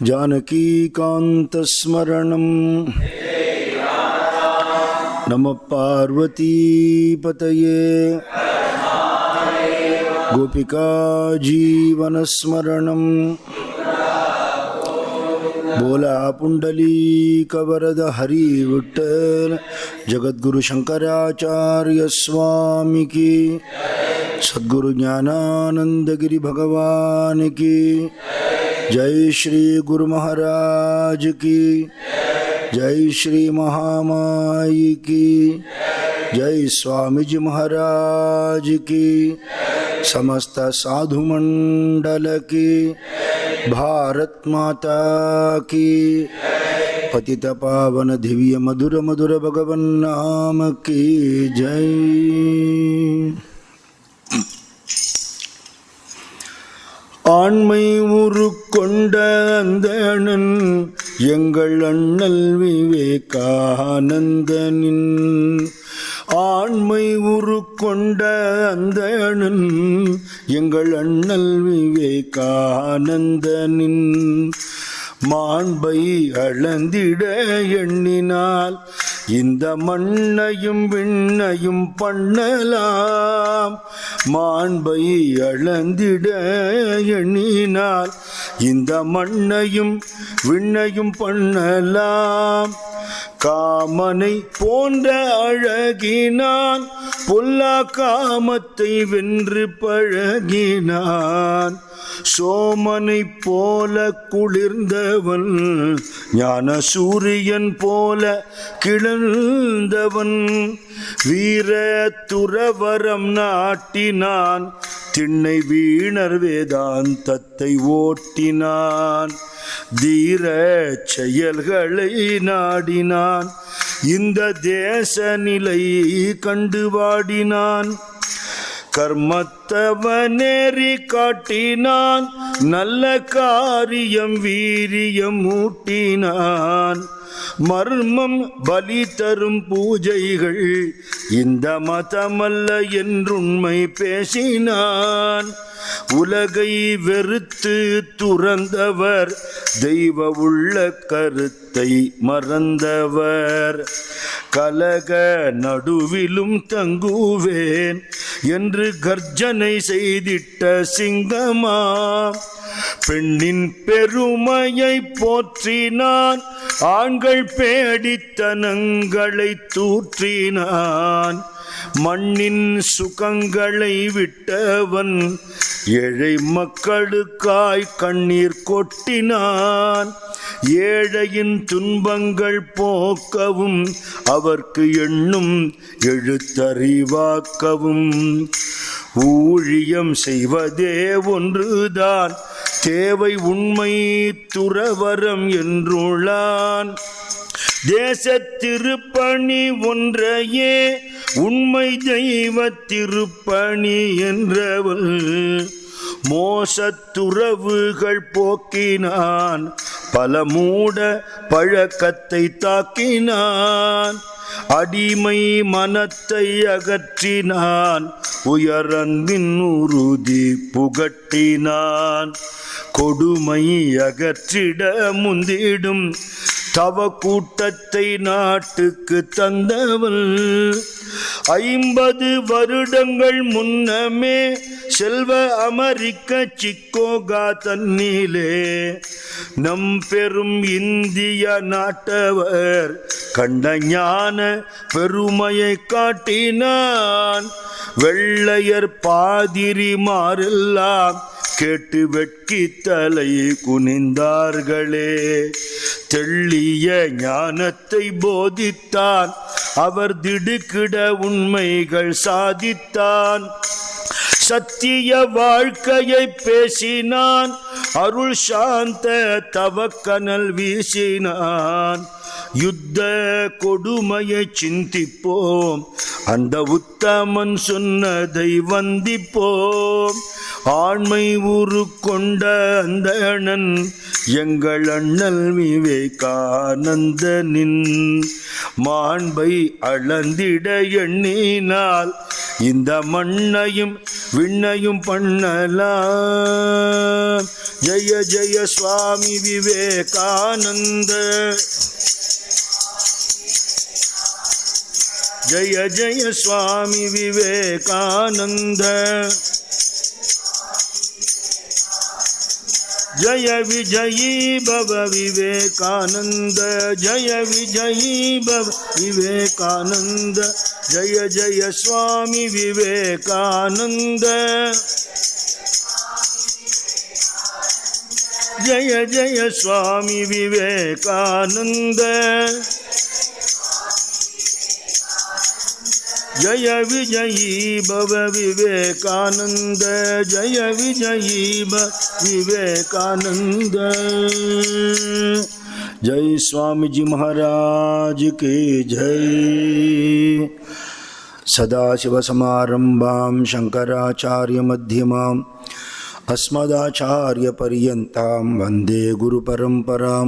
जानकीकान्तस्मरणं नमः पार्वतीपतये गोपिका जीवनस्मरणं बोला पुंडलीक वरद हरि विठ्ठल जगद्गुरु शंकराचार्य स्वामी की, सद्गुरु ज्ञानानंद गिरि भगवान की जय। श्री गुरु महाराज की जय। श्री महामाई की जय। स्वामी जी महाराज की, समस्त साधु मंडल की, भारत माता की, पतित पावन दिव्य मधुर मधुर भगवन नाम की जय। ஆண்மை உருக்கொண்ட அந்தணன் எங்கள் அண்ணல் விவேகானந்தனின், ஆண்மை உருக்கொண்ட அந்தணன் எங்கள் அண்ணல் விவேகானந்தனின், மாண்பை அளந்திட எண்ணினால் இந்த மண்ணையும் விண்ணையும் பண்ணலாம். மாண்பை அளந்திட எண்ணினால் இந்த மண்ணையும் விண்ணையும் பண்ணலாம். காமனை போன்ற அழகினான், பொல்லா காமத்தை வென்று பழகினான். சோமனை போல குளிர்ந்தவன், ஞான சூரியன் போல கிளர்ந்தவன். வீர துறவரம் நாட்டினான், திண்ணை வீணர் வேதாந்தத்தை ஓட்டினான். தீர செயல்களை நாடினான், இந்த தேச நிலை கண்டு வாடினான். கர்மத்தவனேறி காட்டினான், நல்ல காரியம் வீரியம் ஊட்டினான். மர்மம் பலி தரும் பூஜைகள் இந்த மதமல்ல என்றுண்மை பேசினான். உலகை வெறுத்து துறந்தவர், தெய்வ உள்ள கருத்தை மறந்தவர். கலக நடுவிலும் தங்குவேன் என்று கர்ஜனை செய்திட்ட சிங்கமா, பெண்ணின் பெருமையை போற்றினான், ஆண்கள் பேடித்தனங்களை தூற்றினான். மண்ணின் சுகங்களை விட்டவன், ஏழை மக்களுக்காய் கண்ணீர் கொட்டினான். ஏழையின் துன்பங்கள் போக்கவும், அவர்க்கு எண்ணும் எழுத்தறிவாக்கவும். ஊழியம் செய்வதே ஒன்றுதான் தேவை, உண்மை துறவரம் என்றுள்ளான். தேச திருப்பணி ஒன்றையே உண்மை தெய்வ திருப்பணி என்றவள். மோசத்துறவுகள் போக்கினான், பல மூட பழக்கத்தை தாக்கினான். அடிமை மனத்தை அகற்றினான், உயரன்பின் உறுதி புகட்டினான். கொடுமை அகற்றிட முந்திடும் தவ கூட்டத்தை நாட்டுக்கு தந்தவள். 50 வருடங்கள் முன்னமே செல்வ அமெரிக்க சிக்கோகா தன்னிலே, நம் பெரும் இந்திய நாட்டவர் கண்ட ஞான பெருமையை காட்டினான். வெள்ளையர் பாதிரிமாரெல்லாம் கேட்டு வெட்கி தலை குனிந்தார்களே. தெள்ளிய ஞானத்தை போதித்தான், அவர் திடுக்கிட உண்மைகள் சாதித்தான். சத்திய வாழ்க்கையை பேசினான், அருள் சாந்த தவக்கனல் வீசினான். யுத்த கொடுமையை சிந்திப்போம், அந்த உத்தமன் சொன்னதை வந்திப்போம். ஆண்மை உருக்கொண்ட அந்தணன் எங்கள் அண்ணல் விவேகானந்தனின், மாண்பை அளந்திட எண்ணினால் இந்த மண்ணையும் விண்ணையும் பண்ணலாம். ஜய ஜய சுவாமி விவேகானந்த. ஜய ஜய சுவாமி விவேகானந்த. ஜய விஜயீ பவ விவேகானந்த. ஜய விஜயீ பவ விவேகானந்த. ஜய ஜய சுவாமி விவேகானந்த. ஜய ஜய சுவாமி விவேகானந்த. ஜய விஜயீ பவ விவேகானந்த. ஜய விஜயீ பவ விவேகானந்த. जय स्वामी जी महाराज की जय. सदाशिव समारंभां शंकराचार्य मध्यमां अस्मदाचार्य पर्यन्तां वंदे गुरु परंपरां.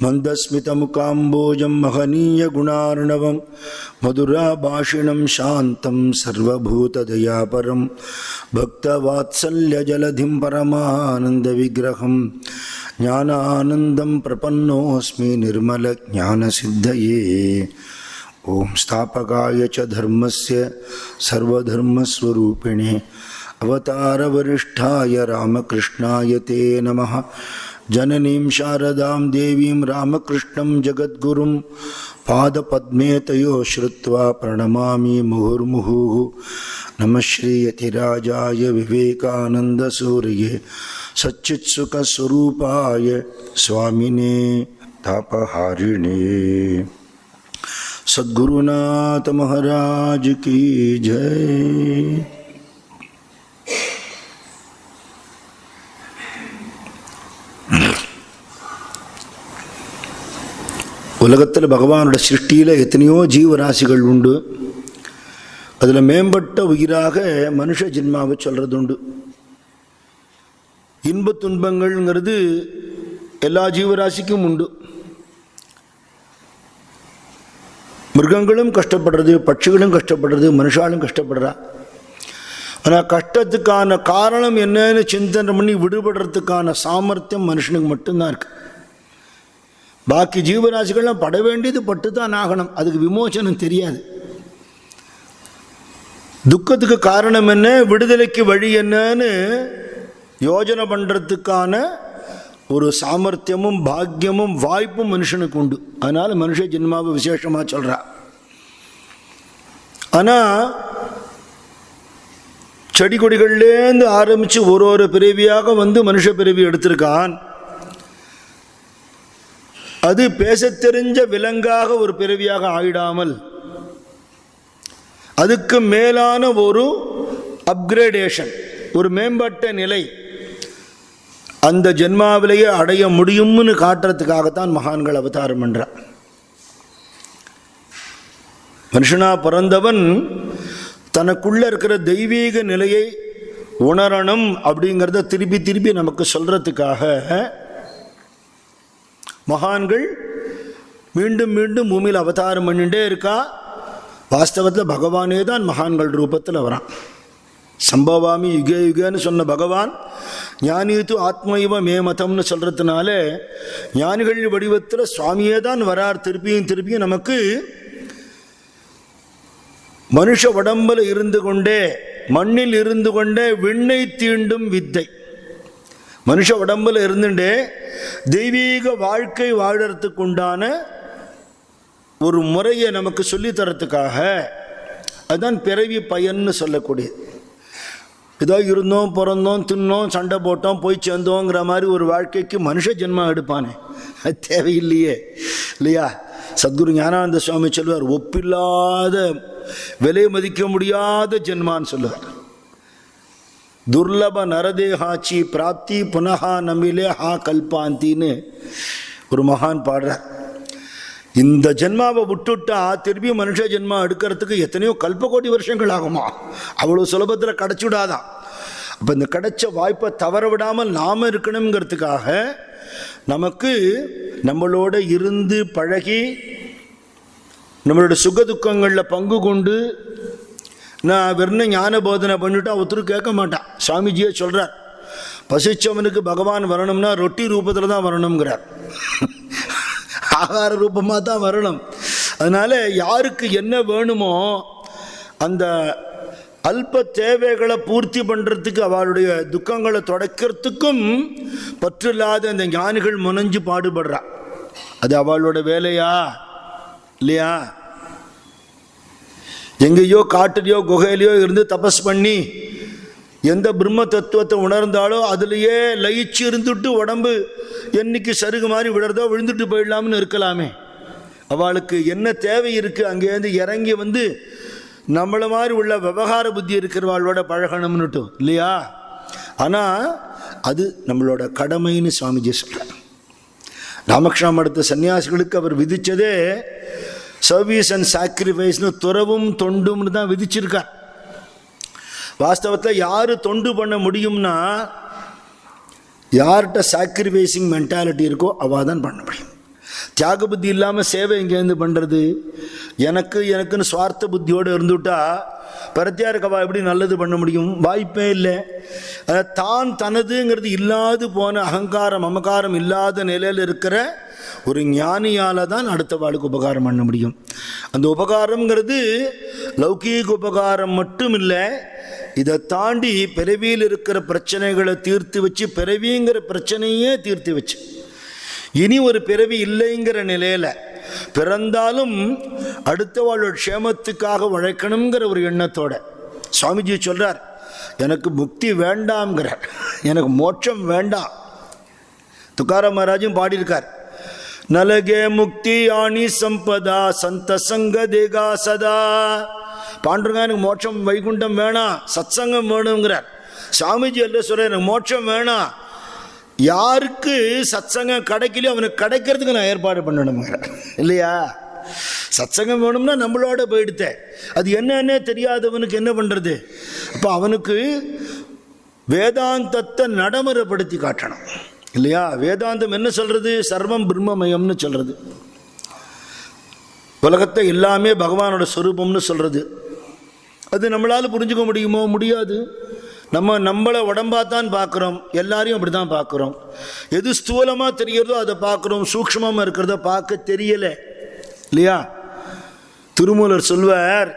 मंदस्मितमुकाम्बोजं महनीय गुणार्णवं मधुराभाषिणं शान्तं सर्वभूतदयापरं भक्तवात्सल्यजलधिं परमानन्दविग्रहं ज्ञानानन्दं प्रपन्नोऽस्मि निर्मलज्ञानसिद्धये. ओं स्थापकाय च धर्मस्य सर्वधर्मस्वरूपिणे अवतारवरिष्ठाय रामकृष्णाय ते नमः. जननीं शारदां देवीं रामकृष्णं जगद्गुरुं पादपद्मे तयो श्रुत्वा प्रणमामि मुहुर्मुहुः. नमः श्रीयतिराजाय विवेकानन्दसूर्ये सच्चित्सुखस्वरूपाय स्वामिने तापहारिणे. सद्गुरुनाथ महाराज की जय. உலகத்தில் பகவானோட சிருஷ்டியில் எத்தனையோ ஜீவராசிகள் உண்டு. அதில் மேம்பட்ட உயிராக மனுஷ ஜென்மாவை சொல்கிறது உண்டு. இன்ப துன்பங்கள்ங்கிறது எல்லா ஜீவராசிக்கும் உண்டு. மிருகங்களும் கஷ்டப்படுறது, பட்சிகளும் கஷ்டப்படுறது, மனுஷாலும் கஷ்டப்படுறா. ஆனால் கஷ்டத்துக்கான காரணம் என்னன்னு சிந்தனை பண்ணி விடுபடுறதுக்கான சாமர்த்தியம் மனுஷனுக்கு மட்டும்தான் இருக்கு. பாக்கி ஜீவராசிகள்லாம் பட வேண்டியது பட்டு தான் ஆகணும். அதுக்கு விமோசனம் தெரியாது. துக்கத்துக்கு காரணம் என்ன, விடுதலைக்கு வழி என்னன்னு யோஜனை பண்ணுறதுக்கான ஒரு சாமர்த்தியமும் பாக்கியமும் வாய்ப்பும் மனுஷனுக்கு உண்டு. அதனால் மனுஷ ஜென்மாவை விசேஷமாக சொல்கிறா. ஆனால் செடி கொடிகள்லேருந்து ஆரம்பித்து ஒரு பிறவியாக வந்து மனுஷ பிறவி எடுத்திருக்கான். அது பேச தெரிஞ்ச விலங்காக ஒரு பிறவியாக ஆயிடாமல் அதுக்கு மேலான ஒரு அப்கிரேடேஷன், ஒரு மேம்பட்ட நிலை அந்த ஜென்மாவிலேயே அடைய முடியும்னு காட்டுறதுக்காகத்தான் மகான்கள் அவதாரம் பண்றார். மனுஷனா பிறந்தவன் தனக்குள்ள இருக்கிற தெய்வீக நிலையை உணரணும் அப்படிங்கிறத திருப்பி திருப்பி நமக்கு சொல்றதுக்காக மகான்கள் மீண்டும் மீண்டும் பூமியில் அவதாரம் பண்ணிகிட்டே இருக்கா. வாஸ்தவத்தில் பகவானே தான் மகான்கள் ரூபத்தில் வரான். சம்பவாமி யுகே யுகேன்னு சொன்ன பகவான் ஞானித்து ஆத்மைவ மே மதம்னு சொல்கிறதுனால ஞானிகள் வடிவத்தில் சுவாமியே தான் வரார். திருப்பியும் நமக்கு மனுஷ உடம்பில் இருந்து கொண்டே மண்ணில் இருந்து கொண்டே விண்ணை தீண்டும் வித்தை, மனுஷ உடம்பில் இருந்துட்டே தெய்வீக வாழ்க்கை வாழறதுக்கு உண்டான ஒரு முறையை நமக்கு சொல்லித்தரத்துக்காக அதுதான் பிறவி பயன்னு சொல்லக்கூடியது. ஏதோ இருந்தோம், பிறந்தோம், தின்னோம், சண்டை போட்டோம், போய் சேர்ந்தோங்கிற மாதிரி ஒரு வாழ்க்கைக்கு மனுஷ ஜென்மம் எடுப்பானே, அது தேவையில்லையே இல்லையா? சத்குரு ஞானானந்த சுவாமி சொல்லுவார், ஒப்பில்லாத விலை மதிக்க முடியாத ஜென்மான்னு சொல்லுவார். துர்லப நரதேஹாச்சி பிராப்தி புனகா நமிலே ஹா கல்பாந்தின்னு ஒரு மகான் பாடுறார். இந்த ஜென்மாவை விட்டுட்டா திருப்பி மனுஷ ஜென்மா எடுக்கிறதுக்கு எத்தனையோ கல்பகோடி வருஷங்கள் ஆகுமா? அவ்வளோ சுலபத்தில் கிடச்சிவிடாதான். அப்போ இந்த கிடைச்ச வாய்ப்பை தவற விடாமல் நாம் இருக்கணுங்கிறதுக்காக நமக்கு நம்மளோட இருந்து பழகி நம்மளோட சுகதுக்கங்களில் பங்கு கொண்டு நான் வெறும் ஞான போதனை பண்ணிவிட்டு ஒருத்தர் கேட்க மாட்டான். சுவாமிஜியே சொல்கிறார், பசிச்சவனுக்கு பகவான் வரணும்னா ரொட்டி ரூபத்தில் தான் வரணுங்கிறார், ஆகார ரூபமாக தான் வரணும். அதனால் யாருக்கு என்ன வேணுமோ அந்த அல்ப தேவைகளை பூர்த்தி பண்ணுறதுக்கு, அவளுடைய துக்கங்களை தொடக்கிறதுக்கும் பற்றில்லாத அந்த ஞானிகள் முனைஞ்சு பாடுபடுறா. அது அவளோட வேலையா இல்லையா? எங்கேயோ காட்டுலையோ குகையிலையோ இருந்து தபஸ் பண்ணி எந்த பிரம்ம தத்துவத்தை உணர்ந்தாலோ அதுலேயே லயிச்சு இருந்துட்டு உடம்பு என்னைக்கு சருகு மாதிரி விழுறதோ விழுந்துட்டு போயிடலாம்னு இருக்கலாமே. அவளுக்கு என்ன தேவை இருக்குது? அங்கேருந்து இறங்கி வந்து நம்மளை மாதிரி உள்ள விவகார புத்தி இருக்கிறவாளோட பழகணும்னுட்டு இல்லையா? ஆனால் அது நம்மளோட கடமைன்னு சுவாமிஜி சொல்கிறார். ராமகிருஷ்ணா மடத்து சன்னியாசிகளுக்கு அவர் விதித்ததே சர்வீஸ் அண்ட் சாக்ரிஃபைஸ்னு, துறவும் தொண்டும்னு தான் விதிச்சிருக்கார். வாஸ்தவத்தில் யார் தொண்டு பண்ண முடியும்னா, யார்கிட்ட சாக்ரிஃபைசிங் மென்டாலிட்டி இருக்கோ அவள் தான் பண்ண முடியும். தியாக புத்தி இல்லாமல் சேவை எங்கேருந்து பண்ணுறது? எனக்குன்னு சுவார்த்த புத்தியோடு இருந்துவிட்டா பரத்தியாருக்கவா எப்படி நல்லது பண்ண முடியும்? வாய்ப்பே இல்லை. தான் தனதுங்கிறது இல்லாது போன அகங்காரம் மமகாரம் இல்லாத நிலையில் இருக்கிற ஒரு ஞானியால் தான் அடுத்த வாழ்க்கை உபகாரம் பண்ண முடியும். அந்த உபகாரங்கிறது லௌகீக உபகாரம் மட்டும் இல்லை, இதை தாண்டி பிறவியில் இருக்கிற பிரச்சனைகளை தீர்த்து வச்சு, பிறவிங்கிற பிரச்சனையே தீர்த்து வச்சு, இனி ஒரு பிறவி இல்லைங்கிற நிலையில் பிறந்தாலும் அடுத்த வாழ்வோட க்ஷேமத்துக்காக உழைக்கணுங்கிற ஒரு எண்ணத்தோட சுவாமிஜி சொல்கிறார், எனக்கு முக்தி வேண்டாம்ங்கிறார், எனக்கு மோட்சம் வேண்டாம். துக்காராம் மகாராஜும் பாடியிருக்கார், நலகே முக்தி ஆணி சம்பதா சந்த சங்க தேகா சதா. பாண்டுங்க எனக்கு மோட்சம் வைகுண்டம் வேணாம், சத் சங்கம் வேணுங்கிறார். சாமிஜி எல்லாம் சொல்ற, எனக்கு மோட்சம் வேணாம், யாருக்கு சத் சங்கம் கிடைக்கலையோ அவனுக்கு கிடைக்கிறதுக்கு நான் ஏற்பாடு பண்ணணுங்கிறார் இல்லையா? சத் சங்கம் வேணும்னா நம்மளோட போயிடுத்தேன், அது என்னன்னே தெரியாதவனுக்கு என்ன பண்ணுறது? அப்போ அவனுக்கு வேதாந்தத்தை நடைமுறைப்படுத்தி காட்டணும் இல்லையா? வேதாந்தம் என்ன சொல்கிறது? சர்வம் பிரம்மமயம்னு சொல்கிறது, உலகத்தை எல்லாமே பகவானோட ஸ்வரூபம்னு சொல்கிறது. அது நம்மளால் புரிஞ்சுக்க முடியுமோ? முடியாது. நம்மளை உடம்பாத்தான் பார்க்குறோம், எல்லாரையும் அப்படி தான் பார்க்குறோம். எது ஸ்தூலமாக தெரிகிறதோ அதை பார்க்குறோம், சூக்ஷ்மமாக இருக்கிறத பார்க்க தெரியலை இல்லையா? திருமூலர் சொல்வார்,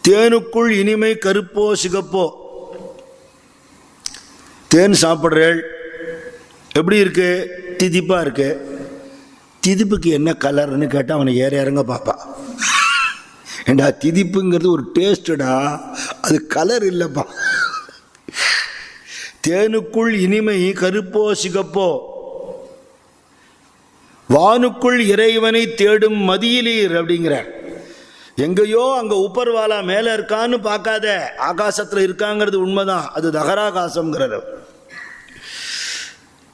தேனுக்குள் இனிமை கருப்போ சிகப்போ. தேன் சாப்பிட்றேள், எப்படி இருக்கு? திதிப்பாக இருக்கு. திதிப்புக்கு என்ன கலர்னு கேட்டால் அவனை ஏற இறங்க பார்ப்பா. ஏண்டா திதிப்புங்கிறது ஒரு டேஸ்டடா, அது கலர் இல்லைப்பா. தேனுக்குள் இனிமை கருப்போ சிகப்போ, வானுக்குள் இறைவனை தேடும் மதியிலீர் அப்படிங்கிறார். எங்கேயோ அங்கே உப்பர்வாலா மேலே இருக்கான்னு பார்க்காத, ஆகாசத்தில் இருக்காங்கிறது உண்மைதான், அது தகராகாசம்ங்கிறது.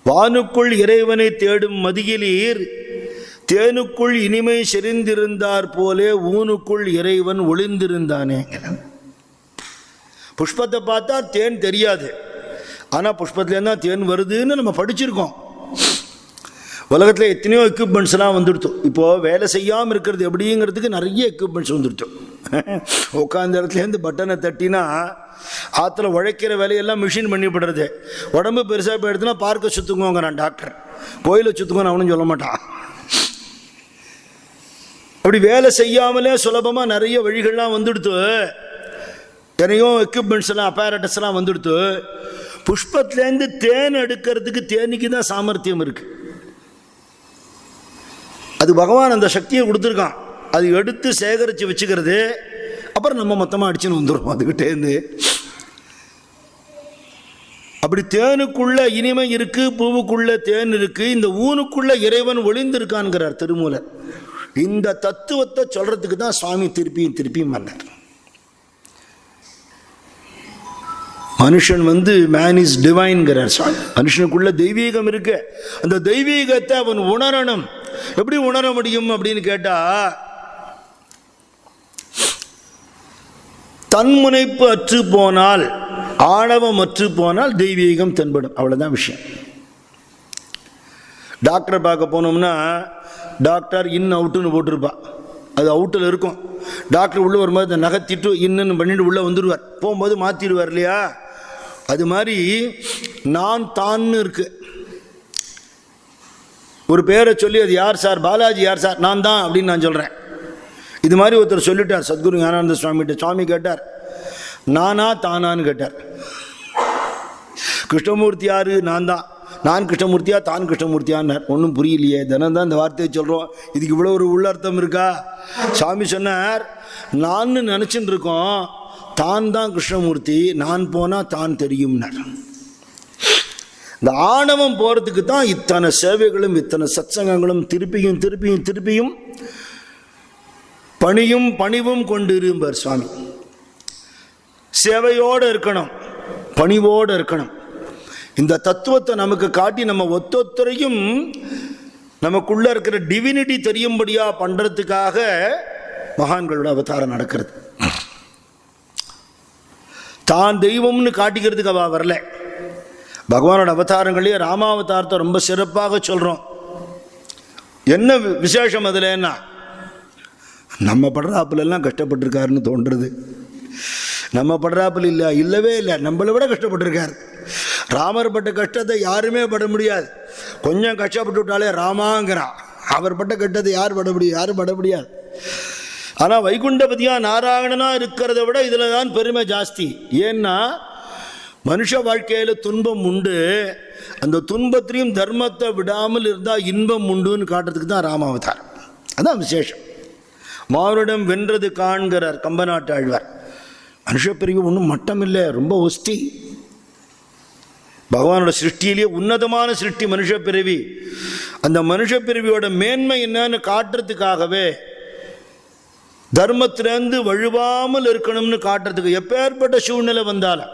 வானுக்குள் இறைவனை தேடும் மதியிலீர், தேனுக்குள் இனிமை செறிந்திருந்தார் போலே ஊனுக்குள் இறைவன் ஒளிந்திருந்தானே. புஷ்பத்தை பார்த்தா தேன் தெரியாது, ஆனால் புஷ்பத்துலேருந்து தான் தேன் வருதுன்னு நம்ம படிச்சிருக்கோம். உலகத்தில் எத்தனையோ எக்யூப்மெண்ட்ஸ்லாம் வந்துடுத்து. இப்போது வேலை செய்யாமல் இருக்கிறது எப்படிங்கிறதுக்கு நிறைய எக்யூப்மெண்ட்ஸ் வந்துடுத்து. உட்காந்த இடத்துலேருந்து பட்டனை தட்டினா ஆற்றுல உழைக்கிற வேலையெல்லாம் மிஷின் பண்ணிவிடுறது. உடம்பு பெருசாக போயிடுதுன்னா பார்க்க சுற்றுக்குவோங்க, நான் டாக்டர் கோயிலை சுற்றுக்கோன்னு அவனும் சொல்ல மாட்டான். அப்படி வேலை செய்யாமலே சுலபமாக நிறைய வழிகள்லாம் வந்துடுத்து, நிறைய எக்யூப்மெண்ட்ஸ் எல்லாம் அப்பாரட்டஸ் எல்லாம் வந்துடுத்து. புஷ்பத்துலேருந்து தேன் எடுக்கிறதுக்கு தேனிக்கு தான் சாமர்த்தியம் இருக்குது. அது பகவான் அந்த சக்தியை கொடுத்துருக்கான், அது எடுத்து சேகரித்து வச்சுக்கிறது. அப்புறம் நம்ம மொத்தமாக அடிச்சுன்னு வந்துடுவோம் அதுக்கிட்டேருந்து. அப்படி தேனுக்குள்ள இனிமை இருக்கு, பூவுக்குள்ள தேன் இருக்கு, இந்த ஊனுக்குள்ள இறைவன் ஒளிந்திருக்கான்கிறார் திருமூலர். இந்த தத்துவத்தை சொல்றதுக்கு தான் சுவாமி திருப்பியும் வந்தார். மனுஷன் மேன் இஸ் டிவைன்கிறார் சுவாமி. மனுஷனுக்குள்ள தெய்வீகம் இருக்கு, அந்த தெய்வீகத்தை அவன் உணரணும். எப்படி உணர முடியும் அப்படின்னு கேட்டா, தன்முனைப்பு அற்று போனால், ஆணவம் அற்று போனால் தெய்வீகம் தென்படும். அவ்வளவுதான் விஷயம். டாக்டரை பார்க்க போனோம்னா டாக்டர் இன் அவுட்டுன்னு போட்டிருப்பா, அது அவுட்டில் இருக்கும். டாக்டர் உள்ளே வரும்போது நகர்த்திட்டு இன்னுன்னு பண்ணிட்டு உள்ளே வந்துடுவார், போகும்போது மாற்றிடுவார் இல்லையா? அது மாதிரி நான் தான்னு இருக்கு. ஒரு பேரை சொல்லி அது யார் சார், பாலாஜி யார் சார், நான் தான் அப்படின்னு நான் சொல்கிறேன். இது மாதிரி ஒருத்தர் சொல்லிட்டார் சத்குரு ஞானானந்த சுவாமிகிட்ட. சுவாமி கேட்டார், நானா தானான்னு கேட்டார். கிருஷ்ணமூர்த்தி யாரு? நான் தான். நான் கிருஷ்ணமூர்த்தியா தான் கிருஷ்ணமூர்த்தியான்னார். ஒன்றும் புரியலையே, தினம் தான் இந்த வார்த்தையை சொல்கிறோம், இதுக்கு இவ்வளோ ஒரு உள்ளர்த்தம் இருக்கா? சாமி சொன்னார், நான் நினச்சின்னு இருக்கோம், தான் தான் கிருஷ்ணமூர்த்தி, நான் போனால் தான் தெரியும்னார். இந்த ஆணவம் போகிறதுக்கு தான் இத்தனை சேவைகளும் இத்தனை சத்சங்கங்களும் திருப்பியும் திருப்பியும் திருப்பியும் பணியும் பணிவும் கொண்டு இருப்பார் சுவாமி. சேவையோடு இருக்கணும், பணிவோடு இருக்கணும். இந்த தத்துவத்தை நமக்கு காட்டி நம்ம ஒத்தொத்தரையும் நமக்குள்ள இருக்கிற டிவினிட்டி தெரியும்படியா பண்றதுக்காக மகான்களோட அவதாரம் நடக்கிறது. தான் தெய்வம்னு காட்டிக்கிறதுக்கு அவ வரல. பகவானோட அவதாரங்களே ராமாவதாரத்தை ரொம்ப சிறப்பாக சொல்றோம். என்ன விசேஷம் அதுலன்னா, நம்ம படுறாப்புலாம் கஷ்டப்பட்டிருக்காருன்னு தோன்றுறது. நம்ம படுறாப்பில் இல்லை, இல்லவே இல்லை, நம்மளை விட கஷ்டப்பட்டிருக்காரு. ராமர் பட்ட கஷ்டத்தை யாருமே பட முடியாது. கொஞ்சம் கஷ்டப்பட்டு விட்டாலே ராமாங்கிறான். அவர் பட்ட கஷ்டத்தை யார் பட முடியும்? யாரும் பட முடியாது. ஆனால் வைகுண்டபதியா நாராயணனா இருக்கிறத விட இதில் தான் பெருமை ஜாஸ்தி. ஏன்னா மனுஷ வாழ்க்கையில் துன்பம் உண்டு, அந்த துன்பத்திலையும் தர்மத்தை விடாமல் இருந்தால் இன்பம் உண்டுன்னு காட்டுறதுக்கு தான் ராமாவதாரம். அதான் விசேஷம். மானுடம் வென்றது காண்கிறார் கம்பநாட்டு ஆழ்வார். மனுஷ பிரிவு ஒன்றும் மட்டம் இல்லை, ரொம்ப ஒஸ்தி. பகவானோட சிருஷ்டியிலேயே உன்னதமான சிருஷ்டி மனுஷ பிறவி. அந்த மனுஷ பிறவியோட மேன்மை என்னன்னு காட்டுறதுக்காகவே தர்மத்திலேருந்து வழுவாமல் இருக்கணும்னு காட்டுறதுக்கு எப்பேற்பட்ட சூழ்நிலை வந்தாலும்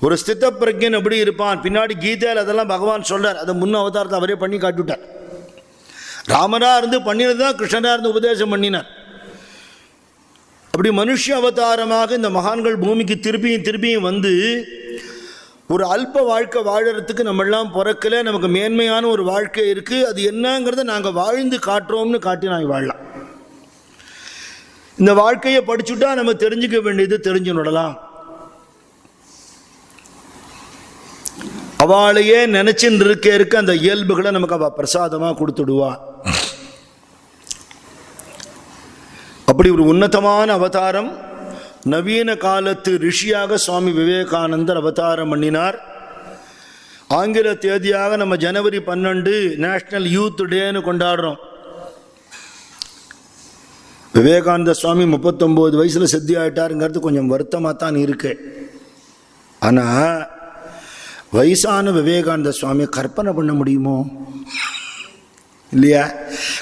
ஒரு ஸ்தித பிரஜன் எப்படி இருப்பான். பின்னாடி கீதையில் அதெல்லாம் பகவான் சொல்றார். அதை முன்ன அவதாரத்தை அவரே பண்ணி காட்டுவிட்டார். ராமனா இருந்து பண்ணினது தான் கிருஷ்ணனா இருந்து உபதேசம் பண்ணினார். அப்படி மனுஷ அவதாரமாக இந்த மகான்கள் பூமிக்கு திருப்பியும் திருப்பியும் வந்து ஒரு அல்ப வாழ்க்கை வாழறதுக்கு நம்மெல்லாம் பிறக்கல. நமக்கு மேன்மையான ஒரு வாழ்க்கை இருக்கு, அது என்னங்கிறத நாங்கள் வாழ்ந்து காட்டுறோம்னு காட்டி நாங்கள் வாழலாம். இந்த வாழ்க்கையை படிச்சுட்டா நம்ம தெரிஞ்சுக்க வேண்டியது தெரிஞ்சு விடலாம். அவளையே நினைச்சுன்னு இருக்க அந்த இயல்புகளை நமக்கு அவ பிரசாதமா கொடுத்துடுவா. அப்படி ஒரு உன்னதமான அவதாரம் நவீன காலத்து ரிஷியாக சுவாமி விவேகானந்தர் அவதாரம் பண்ணினார். ஆங்கில தேதியாக நம்ம ஜனவரி 12 நேஷனல் யூத் டேன்னு கொண்டாடுறோம். விவேகானந்த சுவாமி 39 வயசுல சித்தி ஆயிட்டாருங்கிறது கொஞ்சம் வருத்தமாக தான் இருக்கு. ஆனால் வயசான விவேகானந்த சுவாமியை கற்பனை பண்ண முடியுமோ இல்லையா?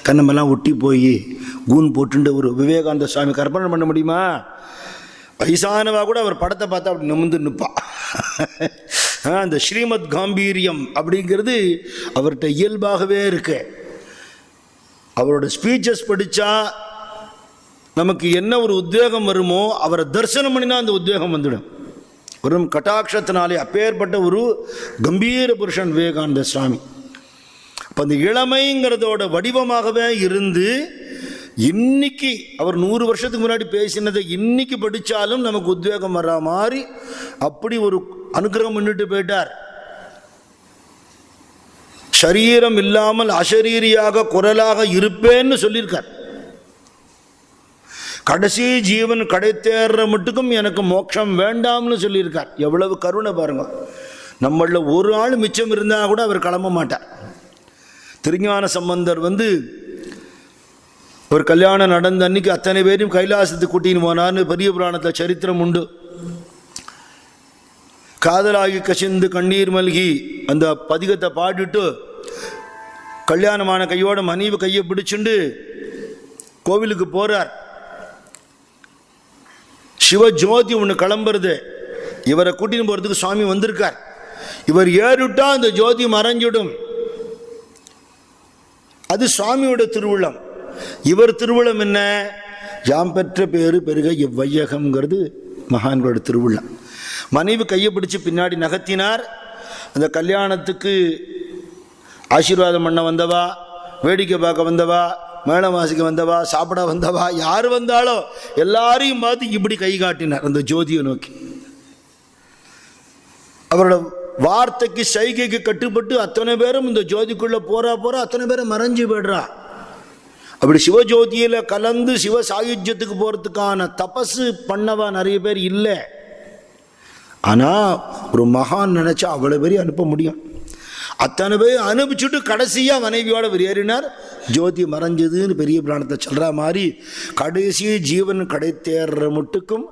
கண்ணமெல்லாம் ஒட்டி போய் கூன் போட்டுட்டு ஒரு விவேகானந்த சுவாமி கற்பனை பண்ண முடியுமா? வயசானவா கூட அவர் படத்தை பார்த்தா அப்படி நிமிர்ந்து நிற்பா. அந்த ஸ்ரீமத் காம்பீரியம் அப்படிங்கிறது அவர்கிட்ட இயல்பாகவே இருக்கு. அவரோட ஸ்பீச்சஸ் படித்தா நமக்கு என்ன ஒரு உத்வேகம் வருமோ அவரை தரிசனம் பண்ணினா அந்த உத்வேகம் வந்துடும். ஒரு கட்டாட்சத்தினாலே அப்பேற்பட்ட ஒரு கம்பீர புருஷன் விவேகானந்த சுவாமி. அப்போ அந்த இளமைங்கிறதோட வடிவமாகவே இருந்து இன்னைக்கு அவர் 100 வருஷத்துக்கு முன்னாடி பேசினதை இன்னைக்கு படித்தாலும் நமக்கு உத்வேகம் வர்ற மாதிரி அப்படி ஒரு அனுகிரகம் பண்ணிட்டு போயிட்டார். சரீரம் இல்லாமல் அசரீரியாக குரலாக இருப்பேன்னு சொல்லியிருக்கார். கடைசி ஜீவன் கடை தேர்ற மட்டுக்கும் எனக்கு மோட்சம் வேண்டாம்னு சொல்லியிருக்கார். எவ்வளவு கருணை பாருங்க. நம்மள ஒரு ஆள் மிச்சம் இருந்தால் கூட அவர் கிளம்ப மாட்டார். திருஞான சம்பந்தர் ஒரு கல்யாணம் நடந்த அன்னைக்கு அத்தனை பேரையும் கைலாசத்துக்கு கூட்டின்னு போனார்னு பெரிய புராணத்தில் சரித்திரம் உண்டு. காதலாகி கசிந்து கண்ணீர் மல்கி அந்த பதிகத்தை பாடிட்டு கல்யாணமான கையோட மனைவி கையை பிடிச்சுண்டு கோவிலுக்கு போறார். சிவஜோதி ஒன்று கிளம்புறது. இவரை கூட்டின்னு போறதுக்கு சுவாமி வந்திருக்கார். இவர் ஏறிட்டா அந்த ஜோதி மறைஞ்சிடும். அது சுவாமியோட திருவுள்ளம். இவர் திருவுள்ளம் என்ன? யாம் பெற்ற பேரு பெருக இவ்வையகம்ங்கிறது மகான்களோட திருவுள்ளம். மனைவி கையை பிடிச்சு பின்னாடி நகர்த்தினார். அந்த கல்யாணத்துக்கு ஆசீர்வாதம் பண்ண வந்தவா, வேடிக்கை பார்க்க வந்தவா, மேளம் வாசிக்க வந்தவா, சாப்பிட வந்தவா, யார் வந்தாலோ எல்லாரையும் பார்த்து இப்படி கை காட்டினார் அந்த ஜோதியை நோக்கி. அவரோட வார்த்தைக்கு சைகைக்கு கட்டுப்பட்டு அத்தனை பேரும் இந்த ஜோதிக்குள்ளே போறா அத்தனை பேரும் மறைஞ்சு போய்டுறா. அப்படி சிவஜோதியில் கலந்து சிவ சாயுஜ்யத்துக்கு போகிறதுக்கான தபசு பண்ணவா நிறைய பேர் இல்லை. ஆனால் ஒரு மகான் நினச்சா அவ்வளோ பேர் அனுப்ப முடியும். அத்தனை பேர் அனுப்பிச்சுட்டு கடைசியாக மனைவியோட வெளியேறினார். ஜோதி மறைஞ்சதுன்னு பெரிய பிராணத்தை சொல்கிற மாதிரி கடைசி ஜீவன் கடை தேர்ற மட்டுக்கும்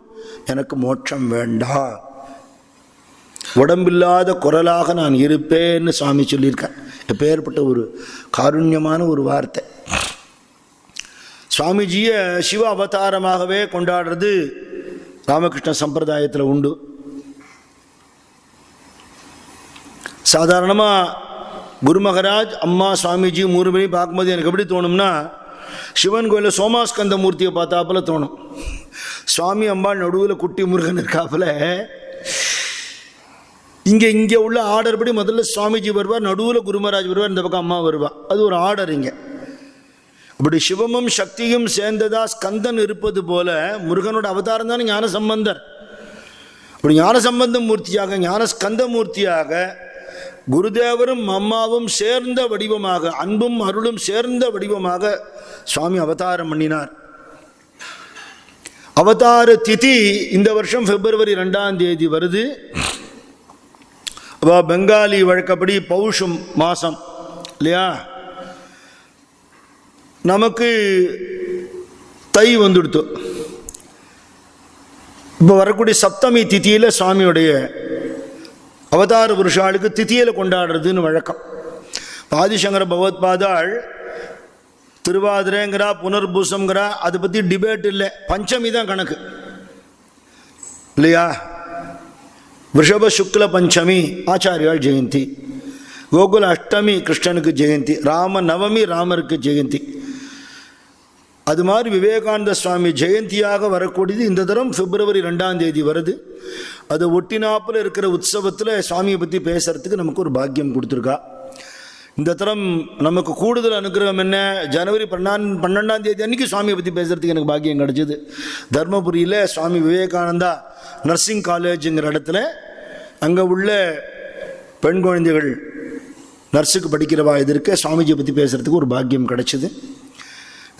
எனக்கு மோட்சம் வேண்டாம், உடம்பில்லாத குரலாக நான் இருப்பேன்னு சுவாமி சொல்லியிருக்கேன். எப்பேற்பட்ட ஒரு காருண்யமான ஒரு வார்த்தை. சுவாமிஜியை சிவ அவதாரமாகவே கொண்டாடுறது ராமகிருஷ்ண சம்பிரதாயத்தில் உண்டு. சாதாரணமாக குரு மகராஜ் அம்மா சுவாமிஜி மூணு பேரையும் பார்க்கும்போது எனக்கு எப்படி தோணும்னா, சிவன் கோயிலில் சோமாஸ்கந்த மூர்த்தியை பார்த்தாப்புல தோணும். சுவாமி அம்பாள் நடுவில் குட்டி முருகன் இருக்காப்புல. இங்கே உள்ள ஆர்டர் படி முதல்ல சுவாமிஜி வருவார், நடுவில் குருமராஜ் வருவார், இந்த பக்கம் அம்மா வருவார். அது ஒரு ஆர்டர். இங்கே இப்படி சிவமும் சக்தியும் சேர்ந்ததா ஸ்கந்தன் இருப்பது போல முருகனோட அவதாரம் தானே ஞான சம்பந்தர். இப்படி ஞான சம்பந்த மூர்த்தியாக ஞான ஸ்கந்த மூர்த்தியாக குருதேவரும் அம்மாவும் சேர்ந்த வடிவமாக, அன்பும் அருளும் சேர்ந்த வடிவமாக சுவாமி அவதாரம் பண்ணினார். அவதார திதி இந்த வருஷம் பிப்ரவரி 2 வருது. பெங்காலி வழக்கப்படி பௌஷம் மாதம் இல்லையா, நமக்கு தை வந்துடுத்து. இப்போ வரக்கூடிய சப்தமி திதியில் சுவாமியுடைய அவதார புருஷாளுக்கு திதியில் கொண்டாடுறதுன்னு வழக்கம். ஆதிசங்கர பகவத்பாதாள் திருவாதிரைங்கிறா புனர்பூசம்ங்கிறா, அதை பற்றி டிபேட் இல்லை. பஞ்சமி தான் கணக்கு இல்லையா. ரிஷப சுக்ல பஞ்சமி ஆச்சாரியால் ஜெயந்தி, கோகுல அஷ்டமி கிருஷ்ணனுக்கு ஜெயந்தி, ராம நவமி ராமருக்கு ஜெயந்தி. அது மாதிரி விவேகானந்த சுவாமி ஜெயந்தியாக வரக்கூடியது இந்த தரம் பிப்ரவரி 2 வருது. அதை ஒட்டினாப்பில் இருக்கிற உற்சவத்தில் சுவாமியை பற்றி பேசுகிறதுக்கு நமக்கு ஒரு பாக்கியம் கொடுத்துருக்கா. இந்த தரம் நமக்கு கூடுதல் அனுகிரகம் என்ன, ஜனவரி 12 அன்றைக்கி சுவாமியை பற்றி பேசுகிறதுக்கு எனக்கு பாக்கியம் கிடச்சிது. தர்மபுரியில் சுவாமி விவேகானந்தா நர்சிங் காலேஜுங்கிற இடத்துல அங்கே உள்ள பெண் குழந்தைகள் நர்ஸுக்கு படிக்கிறவா எதிர்க்க சுவாமிஜியை பற்றி பேசுகிறதுக்கு ஒரு பாக்கியம் கிடச்சிது.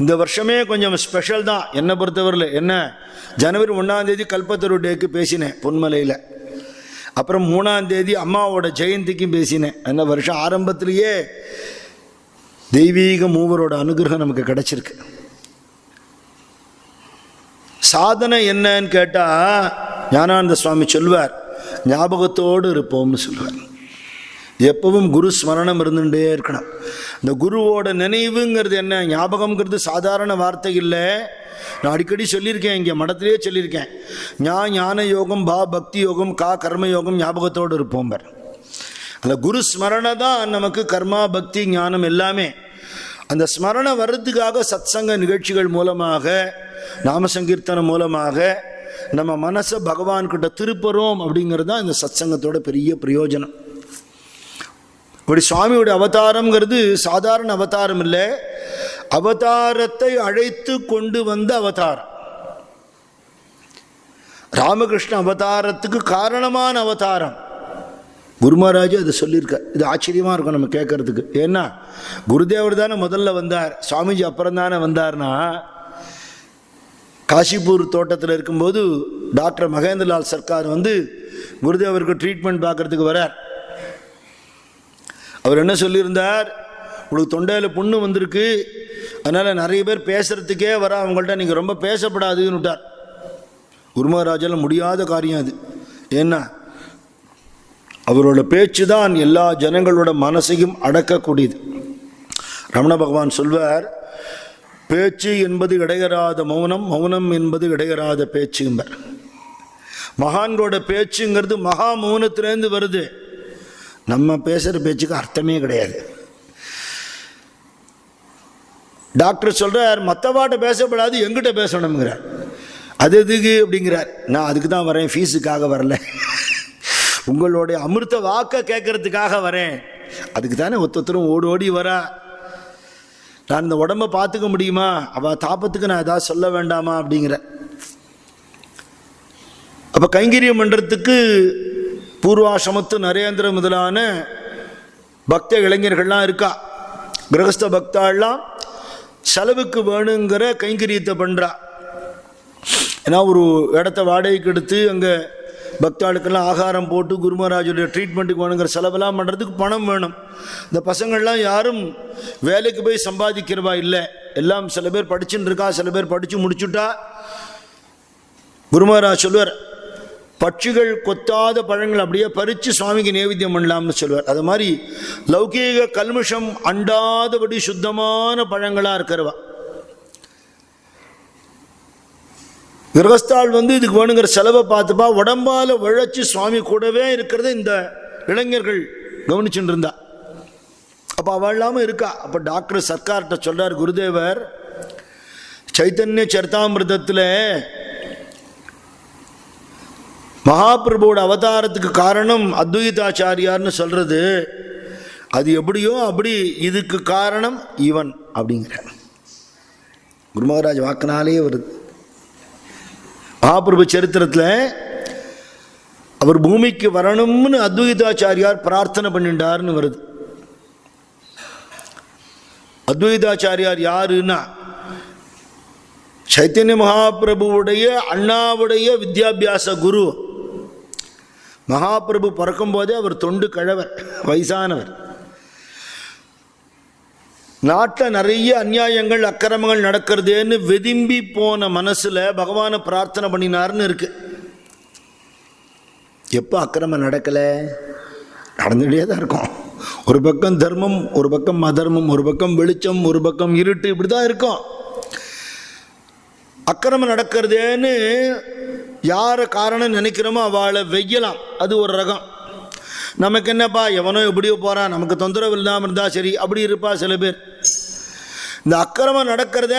இந்த வருஷமே கொஞ்சம் ஸ்பெஷல் தான் என்னை பொறுத்தவரையில். என்ன, ஜனவரி 1 கல்பத்தரு டேக்கு பேசினேன் பொன்மலையில். அப்புறம் 3 அம்மாவோட ஜெயந்திக்கும் பேசினேன். அந்த வருஷம் ஆரம்பத்திலேயே தெய்வீக மூவரோட அனுகிரகம் நமக்கு கிடைச்சிருக்கு. சாதனை என்னன்னு கேட்டால் ஞானானந்த சுவாமி சொல்வார், ஞாபகத்தோடு இருப்போம்னு சொல்லுவார். எப்பவும் குரு ஸ்மரணம் இருந்துகிட்டே இருக்கணும். இந்த குருவோட நினைவுங்கிறது என்ன, ஞாபகம்ங்கிறது சாதாரண வார்த்தை இல்லை. நான் அடிக்கடி சொல்லியிருக்கேன், இங்கே மடத்திலே சொல்லியிருக்கேன். ஞான யோகம், பக்தி யோகம், கர்ம யோகம், ஞாபகத்தோடு இருப்போம். அந்த குரு ஸ்மரணை தான் நமக்கு கர்மா பக்தி ஞானம் எல்லாமே. அந்த ஸ்மரணை வர்றதுக்காக சத்சங்க நிகழ்ச்சிகள் மூலமாக, நாம சங்கீர்த்தனம் மூலமாக நம்ம மனசை பகவான்கிட்ட திருப்புறோம். அப்படிங்கிறது தான் இந்த சத்சங்கத்தோட பெரிய பிரயோஜனம். இப்படி சுவாமியோட அவதாரம்ங்கிறது சாதாரண அவதாரம் இல்லை, அவதாரத்தை அழைத்து கொண்டு வந்த அவதாரம். ராமகிருஷ்ண அவதாரத்துக்கு காரணமான அவதாரம். குருமராஜ் அதை சொல்லியிருக்க. இது ஆச்சரியமாக இருக்கும் நம்ம கேட்கறதுக்கு. ஏன்னா குருதேவர் தானே முதல்ல வந்தார், சுவாமிஜி அப்புறம் தானே வந்தார்னா. காசிப்பூர் தோட்டத்தில் இருக்கும்போது டாக்டர் மகேந்திரலால் சர்க்கார் வந்து குருதேவருக்கு ட்ரீட்மெண்ட் பார்க்கறதுக்கு வரார். அவர் என்ன சொல்லியிருந்தார், உங்களுக்கு தொண்டையில் புண்ணு வந்திருக்கு, அதனால் நிறைய பேர் பேசுகிறதுக்கே வர, அவங்கள்ட்ட நீங்கள் ரொம்ப பேசப்படாதுன்னு விட்டார். குருமராஜால் முடியாத காரியம் அது. ஏன்னா அவரோட பேச்சு தான் எல்லா ஜனங்களோட மனசையும் அடக்கக்கூடியது. ரமண பகவான் சொல்வார், பேச்சு என்பது இடையறாத மௌனம், மௌனம் என்பது இடையறாத பேச்சுங்கிறார். மகான்களோட பேச்சுங்கிறது மகா மௌனத்திலேருந்து வருது. நம்ம பேசுகிற பேச்சுக்கு அர்த்தமே கிடையாது. டாக்டர் சொல்கிறார், மற்றவாட்ட பேசப்படாது, எங்கிட்ட பேசணுங்கிறார். அது எதுக்கு அப்படிங்கிறார். நான் அதுக்கு தான் வரேன், ஃபீஸுக்காக வரல, உங்களுடைய அமிர்த வாக்க கேட்கறதுக்காக வரேன். அதுக்கு தானே ஒருத்தரும் ஓடி வரா. நான் இந்த உடம்பை பார்த்துக்க முடியுமா, அவள் தாபத்துக்கு நான் ஏதாவது சொல்ல வேண்டாமா அப்படிங்கிற. அப்போ கைங்கரியம் பண்ணுறதுக்கு பூர்வாசிரமத்து நரேந்திர முதலான பக்த இளைஞர்கள்லாம் இருக்கா. கிரகஸ்த பக்தாள்லாம் செலவுக்கு வேணுங்கிற கைங்கரியத்தை பண்ணுறா. ஏன்னா ஒரு இடத்த வாடகைக்கு எடுத்து அங்கே பக்தாளுக்கெல்லாம் ஆகாரம் போட்டு குரு மகாராஜுடைய ட்ரீட்மெண்ட்டுக்கு வேணுங்கிற செலவெல்லாம் பண்ணுறதுக்கு பணம் வேணும். இந்த பசங்கள்லாம் யாரும் வேலைக்கு போய் சம்பாதிக்கிறவா இல்லை. எல்லாம் சில பேர் படிச்சுட்டு இருக்கா, சில பேர் படித்து முடிச்சுட்டா. குரு மகாராஜ் சொல்வார், பட்சிகள் கொத்தாத பழங்கள் அப்படியே பறித்து சுவாமிக்கு நைவேத்தியம் பண்ணலாம்னு சொல்வார். அது மாதிரி லௌகீக கல்முஷம் அண்டாதபடி சுத்தமான பழங்களாக இருக்கிறவா. கிரகஸ்தாள் இதுக்கு வேணுங்கிற செலவை பார்த்துப்பா. உடம்பால் உழைச்சி சுவாமி கூடவே இருக்கிறத இந்த இளைஞர்கள் கவனிச்சுட்டு இருந்தா. அப்போ அவள் இல்லாமல் இருக்கா. அப்போ டாக்டர் சர்க்கார்கிட்ட சொல்கிறார் குருதேவர், சைத்தன்ய சரிதாமிர்தத்தில் மகாபிரபுவோட அவதாரத்துக்கு காரணம் அத்வைதாச்சாரியார்னு சொல்கிறது, அது எப்படியோ அப்படி இதுக்கு காரணம் இவன் அப்படிங்கிற குரு மகாராஜ் வாக்கினாலே வருது. மகாபிரபு சரித்திரத்தில் அவர் பூமிக்கு வரணும்னு அத்வைதாச்சாரியார் பிரார்த்தனை பண்ணிட்டார்னு வருது. அத்வைதாச்சாரியார் யாருன்னா சைத்தன்ய மகாபிரபுவுடைய அண்ணாவுடைய வித்யாபியாச குரு. மகாபிரபு பிறக்கும் போதே அவர் தொண்டு கழவர், வயசானவர். நாட்டில் நிறைய அநியாயங்கள் அக்கிரமங்கள் நடக்கிறதேன்னு வெதும்பி போன மனசில் பகவானை பிரார்த்தனை பண்ணினார்னு இருக்கு. எப்போ அக்கிரமம் நடக்கலை, நடந்துகிட்டே தான் இருக்கும். ஒரு பக்கம் தர்மம், ஒரு பக்கம் அதர்மம், ஒரு பக்கம் வெளிச்சம், ஒரு பக்கம் இருட்டு, இப்படி தான் இருக்கும். அக்கிரமம் நடக்கிறதேன்னு யாரை காரணம் நினைக்கிறோமோ அவளை வெய்யலாம், அது ஒரு ரகம். நமக்கு என்னப்பா எவனோ எப்படியோ போகிறான், நமக்கு தொந்தரவு இல்லாமல் இருந்தால் சரி, அப்படி இருப்பா சில பேர். இந்த அக்கிரமம் நடக்கிறத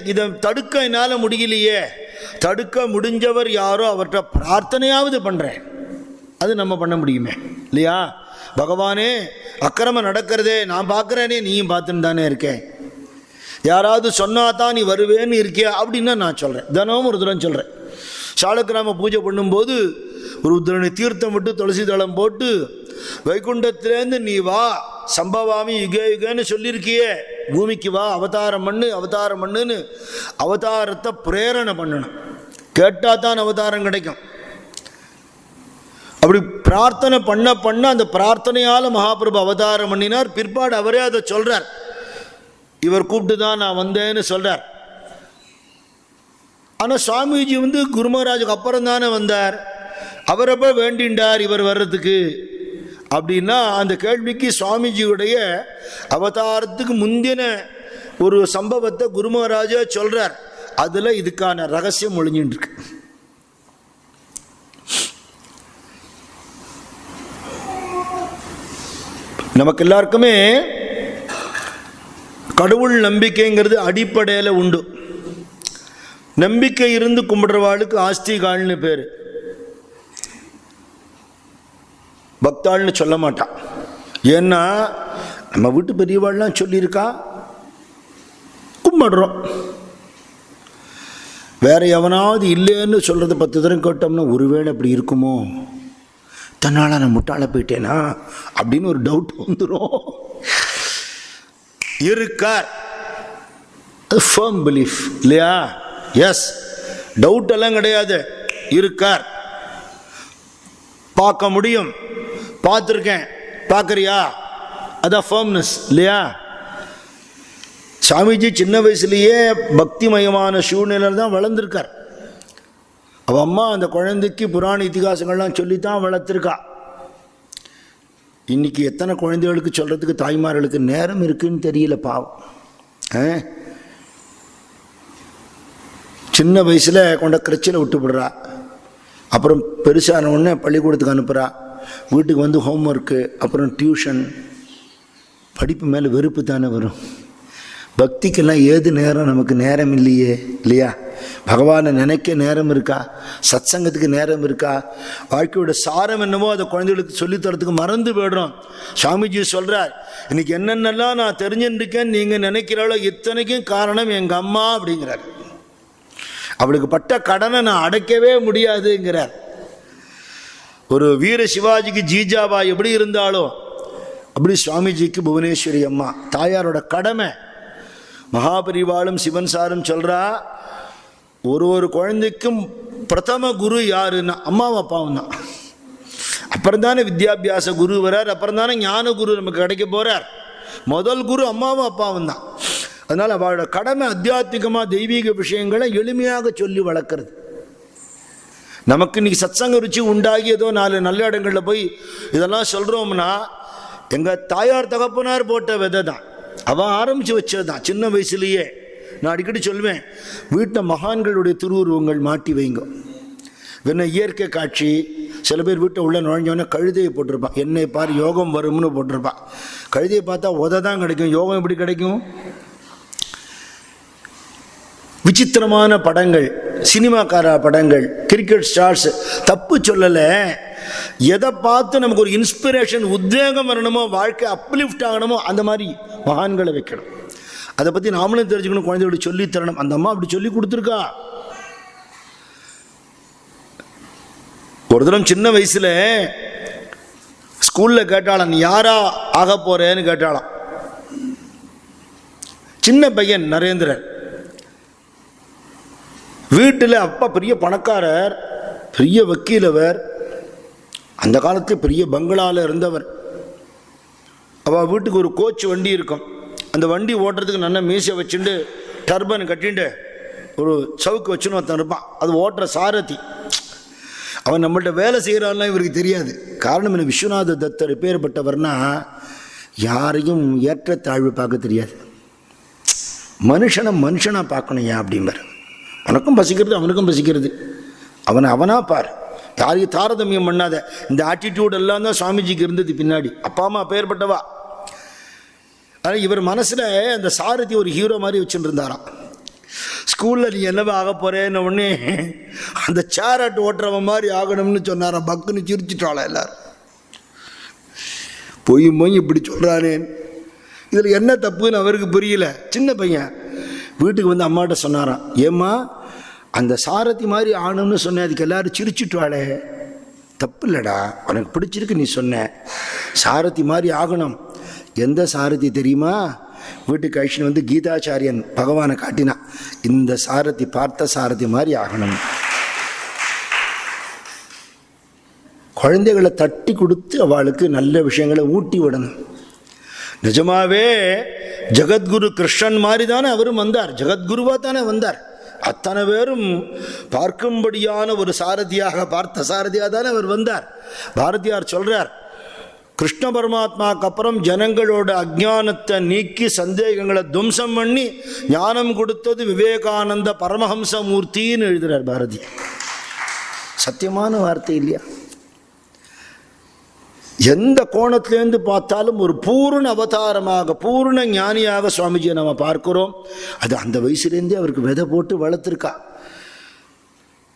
இதை தடுக்க என்னால் முடியலையே, தடுக்க முடிஞ்சவர் யாரோ அவர்கிட்ட பிரார்த்தனையாவது பண்ணுறேன், அது நம்ம பண்ண முடியுமே இல்லையா? பகவானே அக்கிரமம் நடக்கிறதே நான் பார்க்குறேனே, நீயும் பார்த்துன்னு தானே இருக்கேன், யாராவது சொன்னா தான் நீ வருவேன்னு இருக்கியா அப்படின்னா நான் சொல்கிறேன், தினமும் ஒரு தூரம் சொல்கிறேன். சாலக்கிராம பூஜை பண்ணும்போது ஒரு உத்தரணி தீர்த்தம் விட்டு துளசி தளம் போட்டு வைகுண்டத்திலேருந்து நீ வா சம்பவாமி யுகே யுகன்னு சொல்லியிருக்கியே, பூமிக்கு வா, அவதாரம் பண்ணு அவதாரம் பண்ணுன்னு அவதாரத்தை பிரேரணை பண்ணணும். கேட்டால் தான் அவதாரம் கிடைக்கும். அப்படி பிரார்த்தனை பண்ண பண்ண அந்த பிரார்த்தனையால் மகாபிரபு அவதாரம் பண்ணினார். பிற்பாடு அவரே அதை சொல்கிறார், இவர் கூப்பிட்டு தான் நான் வந்தேன்னு சொல்கிறார். ஆனால் சுவாமிஜி குரு மகாராஜுக்கு அப்புறம் தானே வந்தார், அவரப்போ வேண்டின்றார் இவர் வர்றதுக்கு அப்படின்னா அந்த கேள்விக்கு சுவாமிஜியுடைய அவதாரத்துக்கு முந்தின ஒரு சம்பவத்தை குரு மகாராஜா சொல்கிறார். அதில் இதுக்கான ரகசியம் ஒளிஞ்சின்னு இருக்கு. நமக்கு எல்லாருக்குமே கடவுள் நம்பிக்கைங்கிறது அடிப்படையில் உண்டு. நம்பிக்கை இருந்து கும்பிடுறவாளுக்கு ஆஸ்திகால்னு பேர், பக்தாள்னு சொல்ல மாட்டான். ஏன்னா நம்ம வீட்டு பெரியவாள்லாம் சொல்லியிருக்கா, கும்பிடுறோம். வேற எவனாவது இல்லைன்னு சொல்கிறத 10 தரம் கேட்டோம்னா ஒருவேளை அப்படி இருக்குமோ, தன்னால் நான் முட்டாள போயிட்டேனா அப்படின்னு ஒரு டவுட் வந்துடும். இருக்கார், ஃபர்ம் பிலீஃப் இல்லையா? எஸ், டவுட் எல்லாம் கிடையாது, இருக்கார், பார்க்க முடியும், பார்த்துருக்கேன், பார்க்குறியா, அதான் ஃபர்ம்னஸ் இல்லையா? சாமிஜி சின்ன வயசுலேயே பக்திமயமான சூழ்நிலையில் தான் வளர்ந்துருக்கார். அவள் அம்மா அந்த குழந்தைக்கு புராண இதிகாசங்கள்லாம் சொல்லித்தான் வளர்த்துருக்கா. இன்றைக்கி எத்தனை குழந்தைகளுக்கு சொல்கிறதுக்கு தாய்மார்களுக்கு நேரம் இருக்குதுன்னு தெரியல, பாவம். சின்ன வயசில் கொண்ட கிரச்சில் விட்டுவிடுறா, அப்புறம் பெருசான உடனே பள்ளிக்கூடத்துக்கு அனுப்புகிறா, வீட்டுக்கு ஹோம்ஒர்க்கு, அப்புறம் டியூஷன். படிப்பு மேலே வெறுப்பு தானே வரும். பக்திக்கெல்லாம் ஏது நேரம், நமக்கு நேரம் இல்லையே இல்லையா? பகவானை நினைக்க நேரம் இருக்கா? சத் சங்கத்துக்கு நேரம் இருக்கா? வாழ்க்கையோட சாரம் என்னவோ அதை குழந்தைகளுக்கு சொல்லித்தரத்துக்கு மறந்து போய்டுறோம். சாமிஜி சொல்கிறார், இன்னைக்கு என்னென்னலாம் நான் தெரிஞ்சுருக்கேன்னு நீங்கள் நினைக்கிறாளோ இத்தனைக்கும் காரணம் எங்கள் அம்மா அப்படிங்கிறார். அவளுக்கு பட்ட கடனை நான் அடைக்கவே முடியாதுங்கிறார். ஒரு வீர சிவாஜிக்கு ஜீஜாபா எப்படி இருந்தாலோ அப்படி சுவாமிஜிக்கு புவனேஸ்வரி அம்மா தாயாரோட கடமை. மகாபரிவாளும் சிவன் சாரும் சொல்கிறா, ஒரு குழந்தைக்கும் பிரதம குரு யாருன்னா அம்மாவும் அப்பாவும் தான். அப்புறம் தானே வித்யாபியாச குரு வரார், அப்புறம் தானே ஞான குரு நமக்கு கிடைக்க போகிறார். முதல் குரு அம்மாவும் அப்பாவும் தான். அதனால் அவளோட கடமை அத்தியாத்மிகமாக தெய்வீக விஷயங்களை எளிமையாக சொல்லி வளர்க்குறது. நமக்கு இன்றைக்கி சத்சங்க ருச்சி உண்டாகி ஏதோ 4 நல்ல இடங்களில் போய் இதெல்லாம் சொல்கிறோம்னா எங்கள் தாயார் தகப்பனார் போட்ட விதை தான், அவன் ஆரம்பித்து வச்சது தான். சின்ன வயசுலேயே நான் அடிக்கடி சொல்வேன், வீட்டில் மகான்களுடைய திருவுருவங்கள் மாட்டி வைங்க. வேணா இயற்கை காட்சி, சில பேர் வீட்டை உள்ள நுழைஞ்சோன்னே கழுதையை போட்டிருப்பான், என்னை பார் யோகம் வரும்னு போட்டிருப்பான். கழுதையை பார்த்தா உதை தான் கிடைக்கும், யோகம் எப்படி கிடைக்கும்? விசித்திரமான படங்கள், சினிமாக்கார படங்கள், கிரிக்கெட் ஸ்டார்ஸ், தப்பு சொல்லலை. எதை பார்த்து நமக்கு ஒரு இன்ஸ்பிரேஷன் உத்வேகம் வரணுமோ, வாழ்க்கை அப்லிஃப்ட் ஆகணுமோ அந்த மாதிரி மகான்களை வைக்கணும். அதை பற்றி நாமளும் தெரிஞ்சுக்கணும், குழந்தைகளுக்கு சொல்லித்தரணும். அந்த அம்மா அப்படி சொல்லி கொடுத்துருக்கா. ஒரு தரம் சின்ன வயசில் ஸ்கூலில் கேட்டாளாம், நீ யாரா ஆக போறேன்னு கேட்டாளாம். சின்ன பையன் நரேந்திரன். வீட்டில் அப்பா பெரிய பணக்காரர், பெரிய வக்கீலவர், அந்த காலத்தில் பெரிய பங்களாவில் இருந்தவர். அவள் வீட்டுக்கு ஒரு கோச் வண்டி இருக்கும். அந்த வண்டி ஓட்டுறதுக்கு நல்லா மீசை வச்சுட்டு டர்பன் கட்டிட்டு ஒரு சவுக்கு வச்சுன்னு ஒருத்தன் இருப்பான், அது ஓட்டுற சாரதி. அவன் நம்மள்கிட்ட வேலை செய்கிறான்லாம் இவருக்கு தெரியாது. காரணம் என்ன, விஸ்வநாத தத்தர் பேர்பட்டவர்னா யாரையும் ஏற்றத்தாழ்வு பார்க்க தெரியாது. மனுஷனாக பார்க்கணும். ஏன் அப்படிம்பார், உனக்கும் பசிக்கிறது அவனுக்கும் பசிக்கிறது, அவனாக பார், யாரையும் தாரதமியம் பண்ணாத. இந்த ஆட்டிடியூட் எல்லாம் தான் சுவாமிஜிக்கு இருந்தது பின்னாடி. அப்பா அம்மா பேர்பட்டவா. ஆனால் இவர் மனசில் அந்த சாரதி ஒரு ஹீரோ மாதிரி வச்சுட்டு இருந்தாராம். ஸ்கூலில் நீ என்னவா ஆக போகிறேன்னு உடனே அந்த சேராட்டு ஓட்டுறவன் மாதிரி ஆகணும்னு சொன்னாராம். பக்குன்னு சிரிச்சிட்டாளா எல்லாரும். பொய் இப்படி சொல்கிறானே, இதில் என்ன தப்புன்னு அவருக்கு புரியல. சின்ன பையன் வீட்டுக்கு வந்து அம்மாட்ட சொன்னாராம், ஏம்மா அந்த சாரதி மாதிரி ஆகணும்னு சொன்னேன், அதுக்கு எல்லாரும் சிரிச்சிட்டாளே. தப்பு இல்லைடா, உனக்கு பிடிச்சிருக்கு நீ சொன்ன, சாரதி மாதிரி ஆகணும். எந்த சாரதி தெரியுமா? வீட்டுக்கு அழிச்சுன்னு வந்து கீதாச்சாரியன் பகவானை காட்டினான், இந்த சாரதி பார்த்த சாரதி மாதிரி ஆகணும். குழந்தைகளை தட்டி கொடுத்து அவளுக்கு நல்ல விஷயங்களை ஊட்டி விடணும். நிஜமாவே ஜகத்குரு கிருஷ்ணன் மாதிரி தானே அவரும் வந்தார், ஜகத்குருவா தானே வந்தார். அத்தனை பேரும் பார்க்கும்படியான ஒரு சாரதியாக, பார்த்த சாரதியாக தானே அவர் வந்தார். பாரதியார் சொல்றார், கிருஷ்ண பரமாத்மாவுக்கு அப்புறம் ஜனங்களோட அஜ்ஞானத்தை நீக்கி சந்தேகங்களை துவம்சம் பண்ணி ஞானம் கொடுத்தது விவேகானந்த பரமஹம்ச மூர்த்தின்னு எழுதுறார் பாரதி. சத்தியமான வார்த்தை இல்லையா? எந்த கோணத்திலேருந்து பார்த்தாலும் ஒரு பூர்ண அவதாரமாக, பூர்ண ஞானியாக சுவாமிஜியை நம்ம பார்க்கிறோம். அது அந்த வயசுலேருந்தே அவருக்கு விதை போட்டு வளர்த்துருக்கா.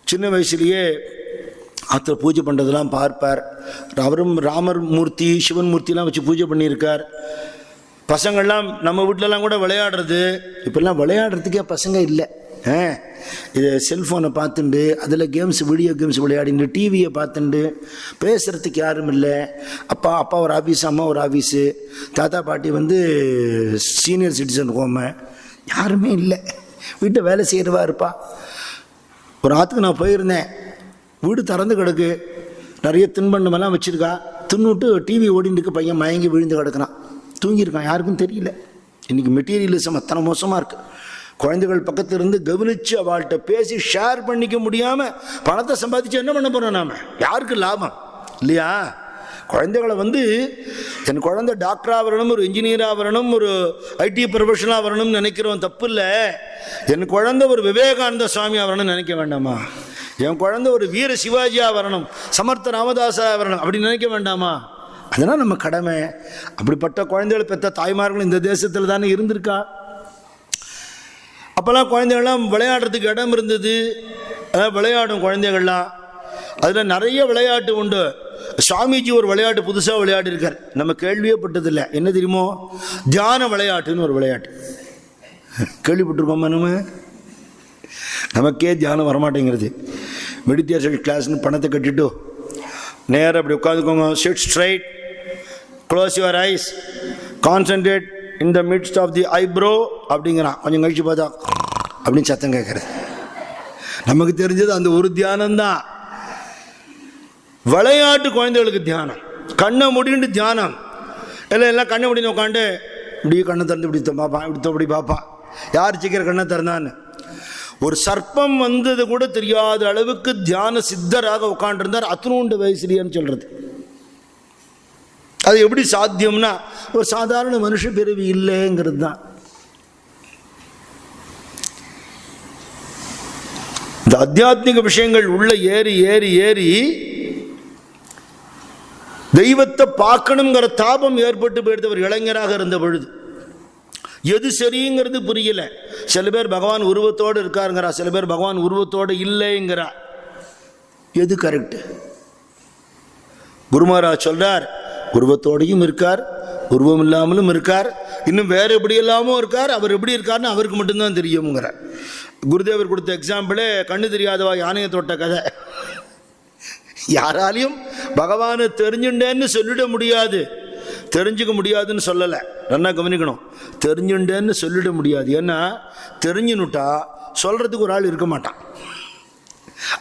சின்ன வயசுலேயே ஆற்ற பூஜை பண்ணுறதெல்லாம் பார்ப்பார். அவரும் ராமர் மூர்த்தி, சிவன் மூர்த்திலாம் வச்சு பூஜை பண்ணியிருக்கார். பசங்கள்லாம் நம்ம வீட்டிலலாம் கூட விளையாடுறது, இப்போல்லாம் விளையாடுறதுக்கே பசங்க இல்லை. இது செல்ஃபோனை பார்த்துண்டு அதில் கேம்ஸ், வீடியோ கேம்ஸ் விளையாடிண்டு, டிவியை பார்த்துண்டு பேசுகிறதுக்கு யாரும் இல்லை. அப்பா ஒரு ஆஃபீஸ், அம்மா ஒரு ஆஃபீஸு, தாத்தா பாட்டி வந்து சீனியர் சிட்டிசன் ஹோமு, யாருமே இல்லை. வீட்டை வேலை செய்கிறவா இருப்பா. ஒரு ஆற்றுக்கு நான் போயிருந்தேன், வீடு திறந்து கிடக்கு, நிறைய தின்பண்டமெல்லாம் வச்சுருக்கா. தின்னுட்டு டிவி ஓடிட்டுக்கு பையன் மயங்கி விழுந்து கிடக்குறான், தூங்கியிருக்கான், யாருக்கும் தெரியல. இன்றைக்கி மெட்டீரியலிசம் அத்தனை மோசமாக இருக்குது. குழந்தைகள் பக்கத்தில் இருந்து கவனித்து அவள்கிட்ட பேசி ஷேர் பண்ணிக்க முடியாமல் பணத்தை சம்பாதிச்சு என்ன பண்ண போகிறோம் நாம்? யாருக்கு லாபம் இல்லையா? குழந்தைகளை வந்து என் குழந்தை டாக்டராக வரணும், ஒரு இன்ஜினியராக வரணும், ஒரு ஐடி ப்ரொஃபஷனலாக வரணும்னு நினைக்கிறோம், தப்பு இல்லை. என் குழந்தை ஒரு விவேகானந்த சுவாமியாக வரணும்னு நினைக்க வேண்டாமா? என் குழந்தை ஒரு வீர சிவாஜியாக வரணும், சமர்த்த ராமதாஸாக வரணும் அப்படின்னு நினைக்க வேண்டாமா? அதனால் நம்ம கடமை. அப்படிப்பட்ட குழந்தைகளை பெற்ற தாய்மார்களும் இந்த தேசத்தில் தானே இருந்திருக்கா. அப்போல்லாம் குழந்தைகள்லாம் விளையாடுறதுக்கு இடம் இருந்தது, அதாவது விளையாடும் குழந்தைகள்லாம். அதில் நிறைய விளையாட்டு உண்டு. சுவாமிஜி ஒரு விளையாட்டு புதுசாக விளையாடிருக்கார், நம்ம கேள்வியே பட்டதில்லை. என்ன தெரியுமோ? தியான விளையாட்டுன்னு ஒரு விளையாட்டு. கேள்விப்பட்டிருக்கோமா? நமக்கே தியானம் வரமாட்டேங்கிறது. மெடிடேஷன் கிளாஸ்னு பணத்தை கட்டிட்டு நேராக அப்படி உட்காந்துக்கோங்க. Sit straight, close your eyes, concentrate in the midst of the eyebrow அப்படிங்கிறான். கொஞ்சம் கழிச்சு பார்த்தா அப்படின்னு சத்தம் கேட்குறது. நமக்கு தெரிஞ்சது அந்த ஒரு தியானம்தான். விளையாட்டு குழந்தைகளுக்கு தியானம், கண்ணை முடிண்டு தியானம். எல்லாம் கண்ணை முடிந்து உட்காந்து இப்படி கண்ணை திறந்து இப்படி பார்ப்பான், இப்படி பார்ப்பான், யார் சீக்கிரம் கண்ணை திறந்தான்னு. ஒரு சர்ப்பம் வந்தது கூட தெரியாத அளவுக்கு தியான சித்தராக உட்காண்டிருந்தார் அத்தனோண்டு வயசுலையான்னு சொல்றது. அது எப்படி சாத்தியம்னா ஒரு சாதாரண மனுஷ பிறவி இல்லைங்கிறது தான். இந்த ஆத்தியாத்மிக விஷயங்கள் உள்ள ஏறி ஏறி ஏறி தெய்வத்தை பார்க்கணுங்கிற தாபம் ஏற்பட்டு போயிடுது. ஒரு இளைஞராக இருந்த பொழுது எது சரிங்கிறது புரியல. சில பேர் பகவான் உருவத்தோடு இருக்காருங்கிறா, சில பேர் பகவான் உருவத்தோடு இல்லைங்கிறா. எது கரெக்ட்? குரு மகாராஜ் சொல்றார், உருவத்தோடையும் இருக்கார், உருவம் இல்லாமலும் இருக்கார், இன்னும் வேற எப்படி இல்லாமல் இருக்கார். அவர் எப்படி இருக்காருன்னு அவருக்கு மட்டும்தான் தெரியுங்கிறார். குருதேவர் கொடுத்த எக்ஸாம்பிளே கண்ணு தெரியாதவா யானையை தொட்ட கதை. யாராலையும் பகவானை தெரிஞ்சுட்டேன்னு சொல்லிட முடியாது, தெரிஞ்சுக்க முடியாதுன்னு சொல்லலை. நல்லா கவனிக்கணும், தெரிஞ்சுட்டேன்னு சொல்லிட முடியாது. ஏன்னா தெரிஞ்சுனுட்டா சொல்றதுக்கு ஒரு ஆள் இருக்க மாட்டான்.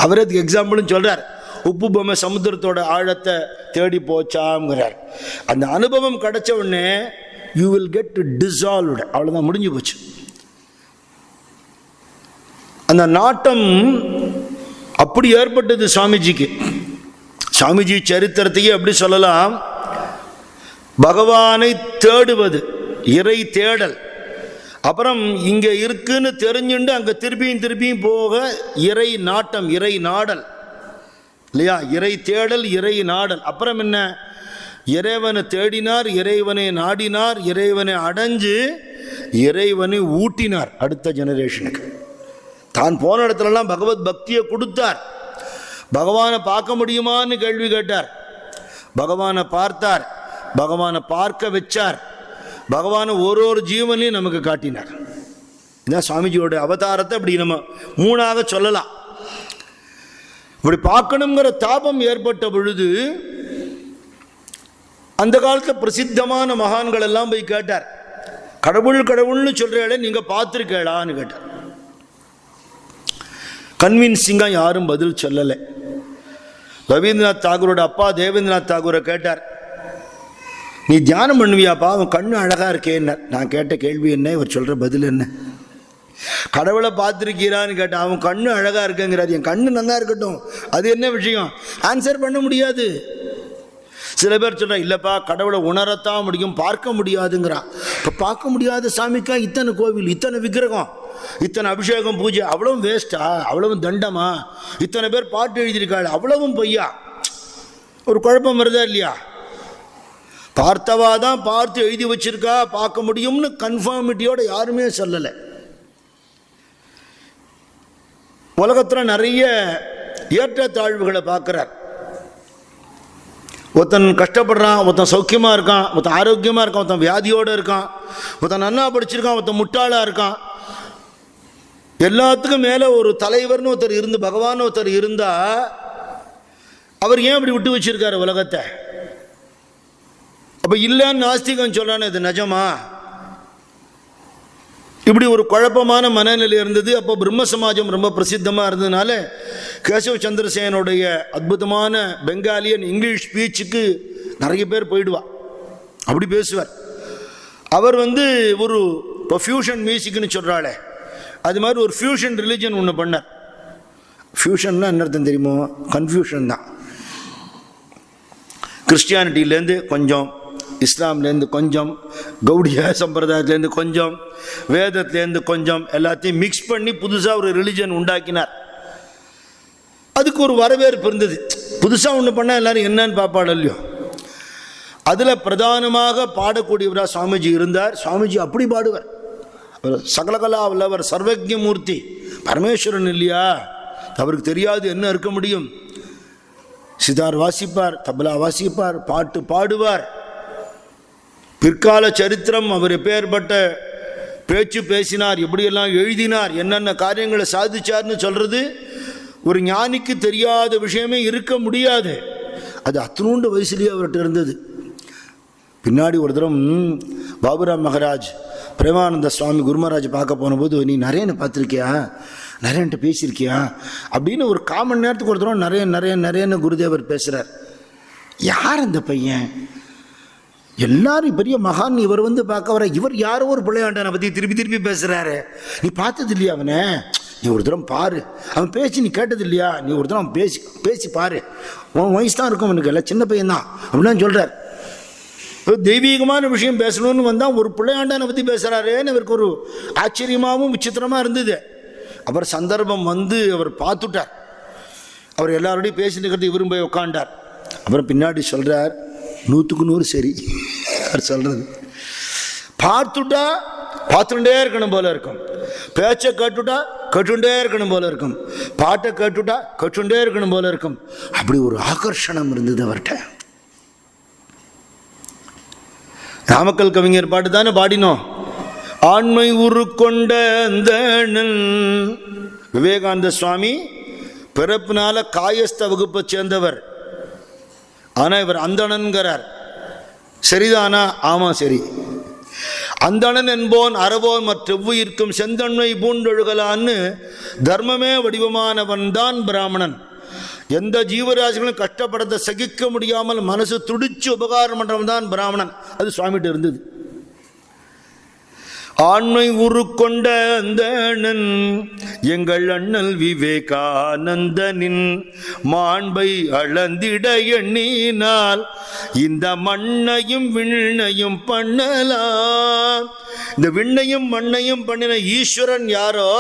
அவரே அதுக்கு எக்ஸாம்பிளும் சொல்றார். உப்பு பொம்மை சமுத்திரத்தோட ஆழத்தை தேடி போச்சாங்கிறார். அந்த அனுபவம் கிடைச்ச உடனே யூ வில் கெட் டிசால்வ்டு, அவ்வளோதான், முடிஞ்சு போச்சு. அந்த நாட்டம் அப்படி ஏற்பட்டது சுவாமிஜிக்கு. சுவாமிஜி சரித்திரத்தையே எப்படி சொல்லலாம், பகவானை தேடுவது, இறை தேடல், அப்புறம் இங்க இருக்குன்னு தெரிஞ்சுண்டு அங்க திருப்பியும் திருப்பியும் போக இறை நாட்டம், இறை நாடல் இல்லையா? இறை தேடல், இறை நாடல். அப்புறம் என்ன, இறைவனை தேடினார், இறைவனை நாடினார், இறைவனை அடைஞ்சு இறைவனை ஊட்டினார் அடுத்த ஜெனரேஷனுக்கு. தான் போன இடத்துலலாம் பகவத் பக்தியை கொடுத்தார். பகவானை பார்க்க முடியுமான்னு கேள்வி கேட்டார், பகவானை பார்த்தார், பகவானை பார்க்க வச்சார், பகவானை ஒரு ஜீவனையும் நமக்கு காட்டினார். இதான் சுவாமிஜியோட அவதாரத்தை அப்படி நம்ம மூணாக சொல்லலாம். இப்படி பார்க்கணுங்கிற தாபம் ஏற்பட்ட பொழுது அந்த காலத்தில் பிரசித்தமான மகான்கள் எல்லாம் போய் கேட்டார், கடவுள் கடவுள்னு சொல்றேளே நீங்க பார்த்துருக்கேளான்னு கேட்டார். கன்வின்சிங்காக யாரும் பதில் சொல்லலை. ரவீந்திரநாத் தாகூரோட அப்பா தேவேந்திரநாத் தாகூரை கேட்டார், நீ தியானம் பண்ணுவியாப்பா, அவன் கண்ணு அழகா இருக்கேன்னு. நான் கேட்ட கேள்வி என்ன, இவர் சொல்ற பதில் என்ன? கடவுளை பார்த்துருக்கிறான்னு கேட்டால் அவன் கண்ணு அழகா இருக்குங்கிறார். என் கண்ணு நல்லா இருக்கட்டும், அது என்ன விஷயம்? ஆன்சர் பண்ண முடியாது. சில பேர் சொல்ற, இல்லப்பா கடவுளை உணரத்தான் முடியும், பார்க்க முடியாதுங்கிறான். இப்போ பார்க்க முடியாத சாமிக்கா இத்தனை கோவில், இத்தனை விக்கிரகம், இத்தனை அபிஷேகம், பூஜை, அவ்வளவும் வேஸ்டா, அவ்வளவும் தண்டமா? இத்தனை பேர் பாட்டு எழுதியிருக்காள், அவ்வளவும் பொய்யா? ஒரு குழப்பம் வருதா இல்லையா? பார்த்தவா தான் பார்த்து எழுதி வச்சிருக்கா, பார்க்க முடியும்னு கன்ஃபார்மிட்டியோட யாருமே சொல்லலை. உலகத்தில் நிறைய ஏற்றத்தாழ்வுகளை பார்க்குறார். ஒருத்தன் கஷ்டப்படுறான், ஒருத்தன் சௌக்கியமாக இருக்கான், ஒருத்தன் ஆரோக்கியமாக இருக்கான், ஒருத்தன் வியாதியோடு இருக்கான், ஒருத்தன் நன்னா படிச்சிருக்கான், ஒருத்தன் முட்டாளாக இருக்கான். எல்லாத்துக்கும் மேலே ஒரு தலைவர்னு ஒருத்தர் இருந்து, பகவான் ஒருத்தர் இருந்தா அவர் ஏன் இப்படி விட்டு வச்சிருக்காரு உலகத்தை? அப்போ இல்லைன்னு நாஸ்திகம் சொல்றானே, இது நிஜமா? இப்படி ஒரு குழப்பமான மனநிலை இருந்தது. அப்போ பிரம்ம சமாஜம் ரொம்ப பிரசித்தமாக இருந்ததுனால கேசவ சந்திரசேனுடைய அற்புதமான பெங்காலியன் இங்கிலீஷ் ஸ்பீச்சுக்கு நிறைய பேர் போயிடுவா, அப்படி பேசுவார். அவர் ஒரு இப்போ ஃபியூஷன் மியூசிக்னு சொல்கிறாளே, அது மாதிரி ஒரு ஃபியூஷன் ரிலிஜன் ஒன்று பண்ணார். ஃபியூஷன்னா என்ன அர்த்தம் தெரியுமோ? கன்ஃபியூஷன் தான். கிறிஸ்டியானிட்டியிலேருந்து கொஞ்சம், இஸ்லாம்லேருந்து கொஞ்சம், கௌடிய சம்பிரதாயத்துலேருந்து கொஞ்சம், வேதத்துலேருந்து கொஞ்சம், எல்லாத்தையும் மிக்ஸ் பண்ணி புதுசாக ஒரு ரிலிஜன் உண்டாக்கினார். அதுக்கு ஒரு வரவேற்பு இருந்தது. புதுசாக ஒன்று பண்ணால் எல்லாரும் என்னன்னு பார்ப்பாடு இல்லையோ. அதில் பிரதானமாக பாடக்கூடியவராக சுவாமிஜி இருந்தார். சுவாமிஜி அப்படி பாடுவார், அவர் சகலகலா உள்ளவர், சர்வஜ்ஞ மூர்த்தி, பரமேஸ்வரன் இல்லையா, அவருக்கு தெரியாது என்ன இருக்க முடியும்? சிதார் வாசிப்பார், தபலா வாசிப்பார், பாட்டு பாடுவார். பிற்கால சரித்திரம், அவர் எப்பேற்பட்ட பேச்சு பேசினார், எப்படியெல்லாம் எழுதினார், என்னென்ன காரியங்களை சாதிச்சார்னு சொல்றது ஒரு ஞானிக்கு தெரியாத விஷயமே இருக்க முடியாது. அது அத்தனூண்டு வயசுலேயே அவர்கிட்ட இருந்தது. பின்னாடி ஒரு தரம் பாபுராம் மகராஜ் பிரேமானந்த சுவாமி குருமராஜ் பார்க்க போனபோது, நீ நிறையனை பார்த்துருக்கியா, நிறையன்ட்ட பேசியிருக்கியா அப்படின்னு ஒரு காமன் நேரத்துக்கு ஒரு தரம் நிறையன்னு குருதேவர் பேசுகிறார். யார் அந்த பையன்? எல்லாரும் பெரிய மகான், இவர் வந்து பார்க்க வர, இவர் யாரோ ஒரு பிள்ளையாண்டானை பற்றி திருப்பி பேசுகிறாரு. நீ பார்த்தது இல்லையா அவனை? நீ ஒரு தரம் பாரு. அவன் பேச்சு நீ கேட்டது இல்லையா? நீ ஒரு தரம் பேசி பாரு. உன் வயசு தான் இருக்கும் அவனுக்கு, இல்லை சின்ன பையன்தான் அப்படிலாம் சொல்கிறார். தெய்வீகமான விஷயம் பேசணும்னு வந்தால் ஒரு பிள்ளையாண்டானை பற்றி பேசுகிறாரேன்னு அவருக்கு ஒரு ஆச்சரியமாகவும் விசித்திரமாக இருந்தது. அப்புறம் சந்தர்ப்பம் வந்து அவர் பார்த்துட்டார். அவர் எல்லாரோடையும் பேசிட்டு இருக்கிறது இவரும் போய் உட்காண்டார். அப்புறம் பின்னாடி சொல்கிறார், 100க்கு 100 சரி அவர் சொல்கிறது. பார்த்துட்டா பார்த்துட்டே இருக்கணும் போல இருக்கும், பேச்சை கேட்டுட்டா கேட்டுட்டே இருக்கணும் போல இருக்கும், பாட்டை கேட்டுட்டா கேட்டுட்டே இருக்கணும் போல இருக்கும். அப்படி ஒரு ஆகர்ஷணம் இருந்தது அவர்கிட்ட. நாமக்கல் கவிஞர் பாட்டு தானே பாடினோம், ஆண்மை உரு கொண்ட விவேகானந்த சுவாமி பிறப்பினால காயஸ்த வகுப்பை சேர்ந்தவர். ஆனால் இவர் அந்தணன்கிறார். சரிதானா? ஆமாம் சரி. அந்தணன் என்போன் அறவோன் மற்றெவ்வுயிர்க்கும் செந்தன்மை பூண்டொழுகலான்னு தர்மமே வடிவமானவன் தான் பிராமணன். எந்த ஜீவராசிகளும் கஷ்டப்படத்தை சகிக்க முடியாமல் மனசு துடிச்சு உபகாரம் பண்றவன் தான் பிராமணன். அது சுவாமிகிட்ட இருந்தது. ஆண்மை உரு கொண்ட அந்தணன் எங்கள் அண்ணல் விவேகானந்தனின் மாண்பை அளந்திட எண்ணினால் இந்த மண்ணையும் விண்ணையும் பண்ணலாம். இந்த விண்ணையும் மண்ணையும் பண்ணின ஈஸ்வரன் யாரோ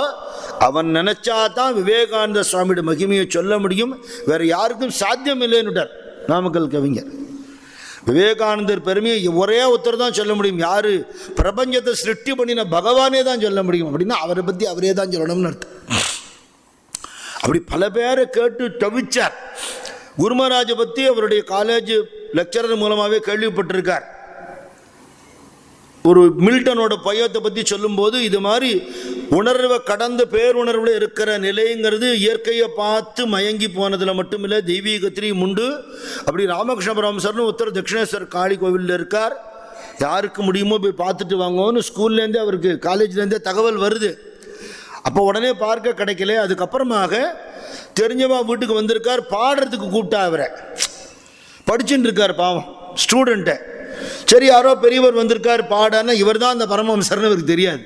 அவன் நினைச்சாதான் விவேகானந்த சுவாமியோட மகிமையை சொல்ல முடியும். வேற யாருக்கும் சாத்தியம் இல்லைன்னுட்டார் நாமக்கல் கவிஞர். விவேகானந்தர் பெருமையை ஒரே ஒருத்தர் தான் சொல்ல முடியும். யாரு? பிரபஞ்சத்தை சிருஷ்டி பண்ணின பகவானே தான் சொல்ல முடியும். அப்படின்னா அவரை பற்றி அவரே தான் சொல்லணும்னு அர்த்தம். அப்படி பல பேரை கேட்டு தவிச்சார். குருமராஜை பற்றி அவருடைய காலேஜ் லெக்சரர் மூலமாகவே கேள்விப்பட்டிருக்கார். ஒரு மில்டனோட பையத்தை பற்றி சொல்லும்போது இது மாதிரி உணர்வை கடந்த பேருணர்வில் இருக்கிற நிலைங்கிறது இயற்கையை பார்த்து மயங்கி போனதில் மட்டும் இல்லை, தெய்வீகத்திலையும் உண்டு. அப்படி ராமகிருஷ்ண பரமஹம்சர்னு ஒருத்தர் தட்சிணேஸ்வர் காளி கோவிலில் இருக்கார். யாருக்கு முடியுமோ போய் பார்த்துட்டு வாங்கன்னு ஸ்கூல்லேருந்தே அவருக்கு காலேஜ்லேருந்தே தகவல் வருது. அப்போ உடனே பார்க்க கிடைக்கல. அதுக்கப்புறமாக தெரிஞ்சவா வீட்டுக்கு வந்திருக்கார். பாடுறதுக்கு கூப்பிட்டா அவரை படிச்சுட்டு இருக்கார் பாவம் ஸ்டூடெண்ட்டை. சரி யாரோ பெரியவர் வந்திருக்கார் பாடானா இவர் தான் அந்த பரமஹம்சர்னு அவருக்கு தெரியாது.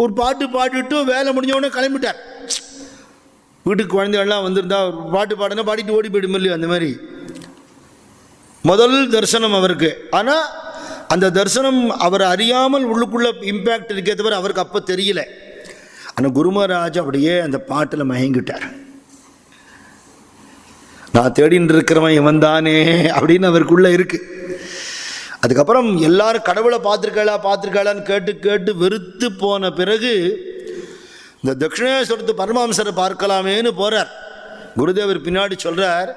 ஒரு பாட்டு பாடிட்டு வேலை முடிஞ்சவொடனே கிளம்பிட்டார். வீட்டுக்கு குழந்தைகள்லாம் வந்திருந்தா பாட்டு பாடினா பாடிட்டு ஓடி போயிடும் இல்லையோ, அந்த மாதிரி முதல் தரிசனம் அவருக்கு. ஆனால் அந்த தரிசனம் அவர் அறியாமல் உள்ளுக்குள்ள இம்பேக்ட் இருக்கே தவிர அவருக்கு அப்போ தெரியல. ஆனால் குருமராஜ் அப்படியே அந்த பாட்டில் மயங்கிட்டார். நான் தேடின்னு இருக்கிறவன் இவன் தானே அப்படின்னு அவருக்குள்ள இருக்கு. அதுக்கப்புறம் எல்லாரும் கடவுளை பார்த்துருக்காளான்னு கேட்டு வெறுத்து போன பிறகு இந்த தட்சிணேஸ்வரத்து பரமஹம்சரை பார்க்கலாமேன்னு போறார். குருதேவர் பின்னாடி சொல்றார்,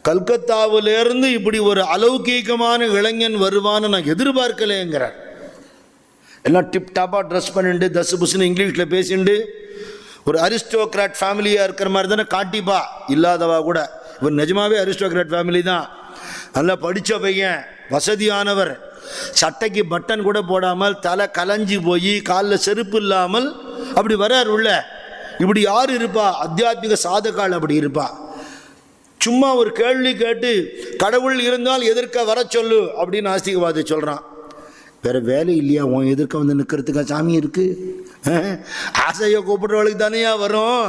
கல்கத்தாவிலேருந்து இப்படி ஒரு அலௌகீகமான இளைஞன் வருவான்னு நான் எதிர்பார்க்கலேங்கிறார். எல்லாம் டிப் டாப்பாக ட்ரெஸ் பண்ணிட்டு தசு புசுன்னு இங்கிலீஷில் பேசிண்டு ஒரு அரிஸ்டோக்ராட் ஃபேமிலியாக இருக்கிற மாதிரி தானே காட்டிப்பா. இல்லாதவா கூட இவர் நிஜமாவே அரிஸ்டோக்ராட் ஃபேமிலி தான். நல்லா படித்த பையன், வசதியானவர். சட்டைக்கு பட்டன் கூட போடாமல் தலை கலைஞ்சி போய் காலில் செருப்பு இல்லாமல் அப்படி வரார் உள்ள. இப்படி யார் இருப்பா? ஆத்தியாத்மிக சாதகால் அப்படி இருப்பா. சும்மா ஒரு கேள்வி கேட்டு கடவுள் இருந்தால் எதிர்க்க வர சொல்லு அப்படின்னு ஆஸ்திகவாதி சொல்கிறான். வேற வேலை இல்லையா உன் எதிர்க்க வந்து நிற்கிறதுக்கா சாமி இருக்கு? ஆசையை கூப்பிடுறவளுக்கு தானேயா வரும்.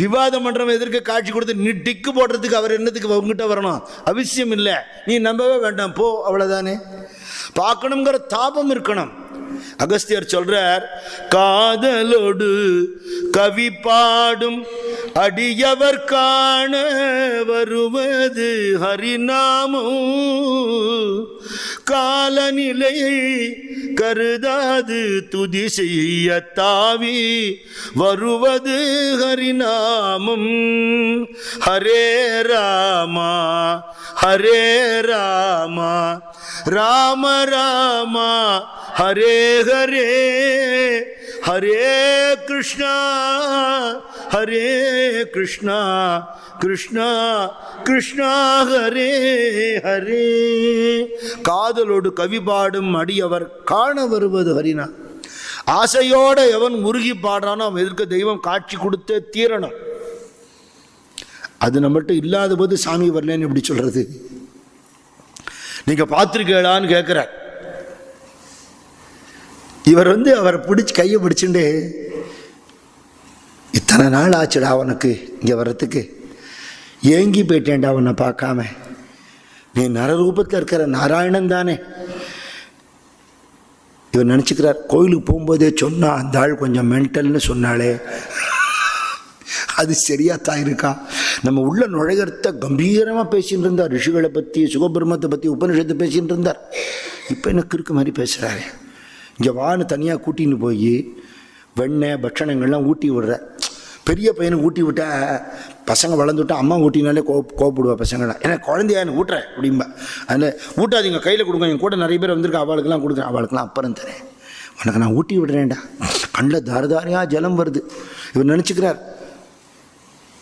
விவாதம் பண்ணுறவன் எதிர்க்க காட்சி கொடுத்து நீ டிக்கு போடுறதுக்கு அவர் என்னத்துக்கு உங்ககிட்ட வரணும்? அவசியம் இல்லை, நீ நம்பவே வேண்டாம், போ, அவ்வளோதானே. பார்க்கணுங்கிற தாபம் இருக்கணும். அகஸ்தியர் சொல்றார், காதலோடு கவி பாடும் அடியவர் காண வருவது ஹரிநாமம், காலநிலையை கருதாது துதி செய்ய தாவி வருவது ஹரிநாமம். ஹரே ராமா ஹரே ராமா ராம ராமா ஹரே ஹரே ஹரே கிருஷ்ணா ஹரே கிருஷ்ணா கிருஷ்ணா கிருஷ்ணா ஹரே ஹரே. காதலோடு கவி பாடும் அடியவர் காண வருவது ஹரினா. ஆசையோட எவன் முருகி பாடுறானோ அவன் எதிர்க்க தெய்வம் காட்சி கொடுத்தே தீரணும். அது நம்மகிட்ட இல்லாத போது சாமி வரலன்னு எப்படி சொல்றது? நீங்க பார்த்துருக்கேடான்னு கேட்கிறார். இவர் அவரை பிடிச்சி கையை பிடிச்சுட்டு, இத்தனை நாள் ஆச்சுடா அவனுக்கு இங்கே வர்றதுக்கு, ஏங்கி போயிட்டேன்டா அவனை பார்க்காம. நீ நரரூபத்தில் இருக்கிற நாராயணன் தானே. இவர் நினச்சிக்கிறார், கோயிலுக்கு போகும்போதே சொன்னா அந்த ஆள் கொஞ்சம் மென்டல்னு சொன்னாலே, அது சரியாத்தான் இருக்கா? நம்ம உள்ள நுழைகிறத கம்பீரமாக பேசின்னு இருந்தார். ரிஷிகளை பற்றி, சுகபிரமத்தை பற்றி, உபனிஷத்தை பேசின்னு இருந்தார். இப்போ எனக்கு இருக்க மாதிரி பேசுகிறாரு. இங்கே வான்னு தனியாக கூட்டின்னு போய் வெண்ணெய் பட்சணங்கள்லாம் ஊட்டி விடுற. பெரிய பையனுக்கு ஊட்டி விட்டால் பசங்க வளர்ந்துவிட்டா அம்மா ஊட்டினாலே கோப்பிடுவா பசங்களாம். ஏன்னா குழந்தையா எனக்கு ஊட்டுறேன் அப்படிம்பா. அதில் ஊட்டாதீங்க, கையில் கொடுங்க. என் கூட நிறைய பேர் வந்திருக்கா, அவளுக்கெல்லாம் கொடுக்குறேன், அவளுக்கெல்லாம் அப்புறம் தரேன், உனக்கு நான் ஊட்டி விடுறேன்டா. கண்ணில் தாரதாரியாக ஜலம் வருது. இவர் நினச்சிக்கிறார்,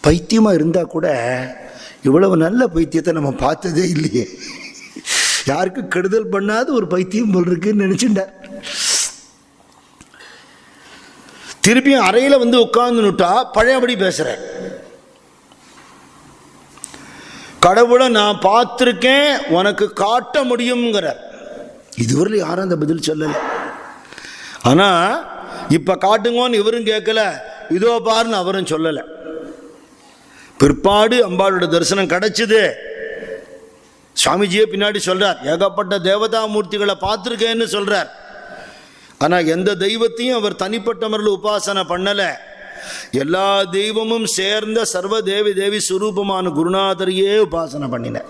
பைத்தியமாக இருந்தால் கூட இவ்வளவு நல்ல பைத்தியத்தை நம்ம பார்த்ததே இல்லையே, யாருக்கு கெடுதல் பண்ணாத ஒரு பைத்தியம் போல் இருக்குன்னு நினச்சிட்டார். திருப்பியும் அறையில் உட்கார்ந்துட்டா பழையபடி பேசுகிறேன். கடவுளை நான் பார்த்துருக்கேன், உனக்கு காட்ட முடியுங்கிறார். இதுவரையில் யாரும் அந்த பதில் சொல்லலை. ஆனால் இப்போ காட்டுங்கன்னு இவரும் கேட்கல, இதோ பாருன்னு அவரும் சொல்லலை. பிற்பாடு அம்பாளோட தரிசனம் கிடைச்சிது. சுவாமிஜியே பின்னாடி சொல்றார், ஏகப்பட்ட தேவதா மூர்த்திகளை பார்த்துருக்கேன்னு சொல்றார். ஆனால் எந்த தெய்வத்தையும் அவர் தனிப்பட்ட முறையில் உபாசனை பண்ணலை. எல்லா தெய்வமும் சேர்ந்த சர்வ தேவி சுரூபமான குருநாதரையே உபாசனை பண்ணினார்.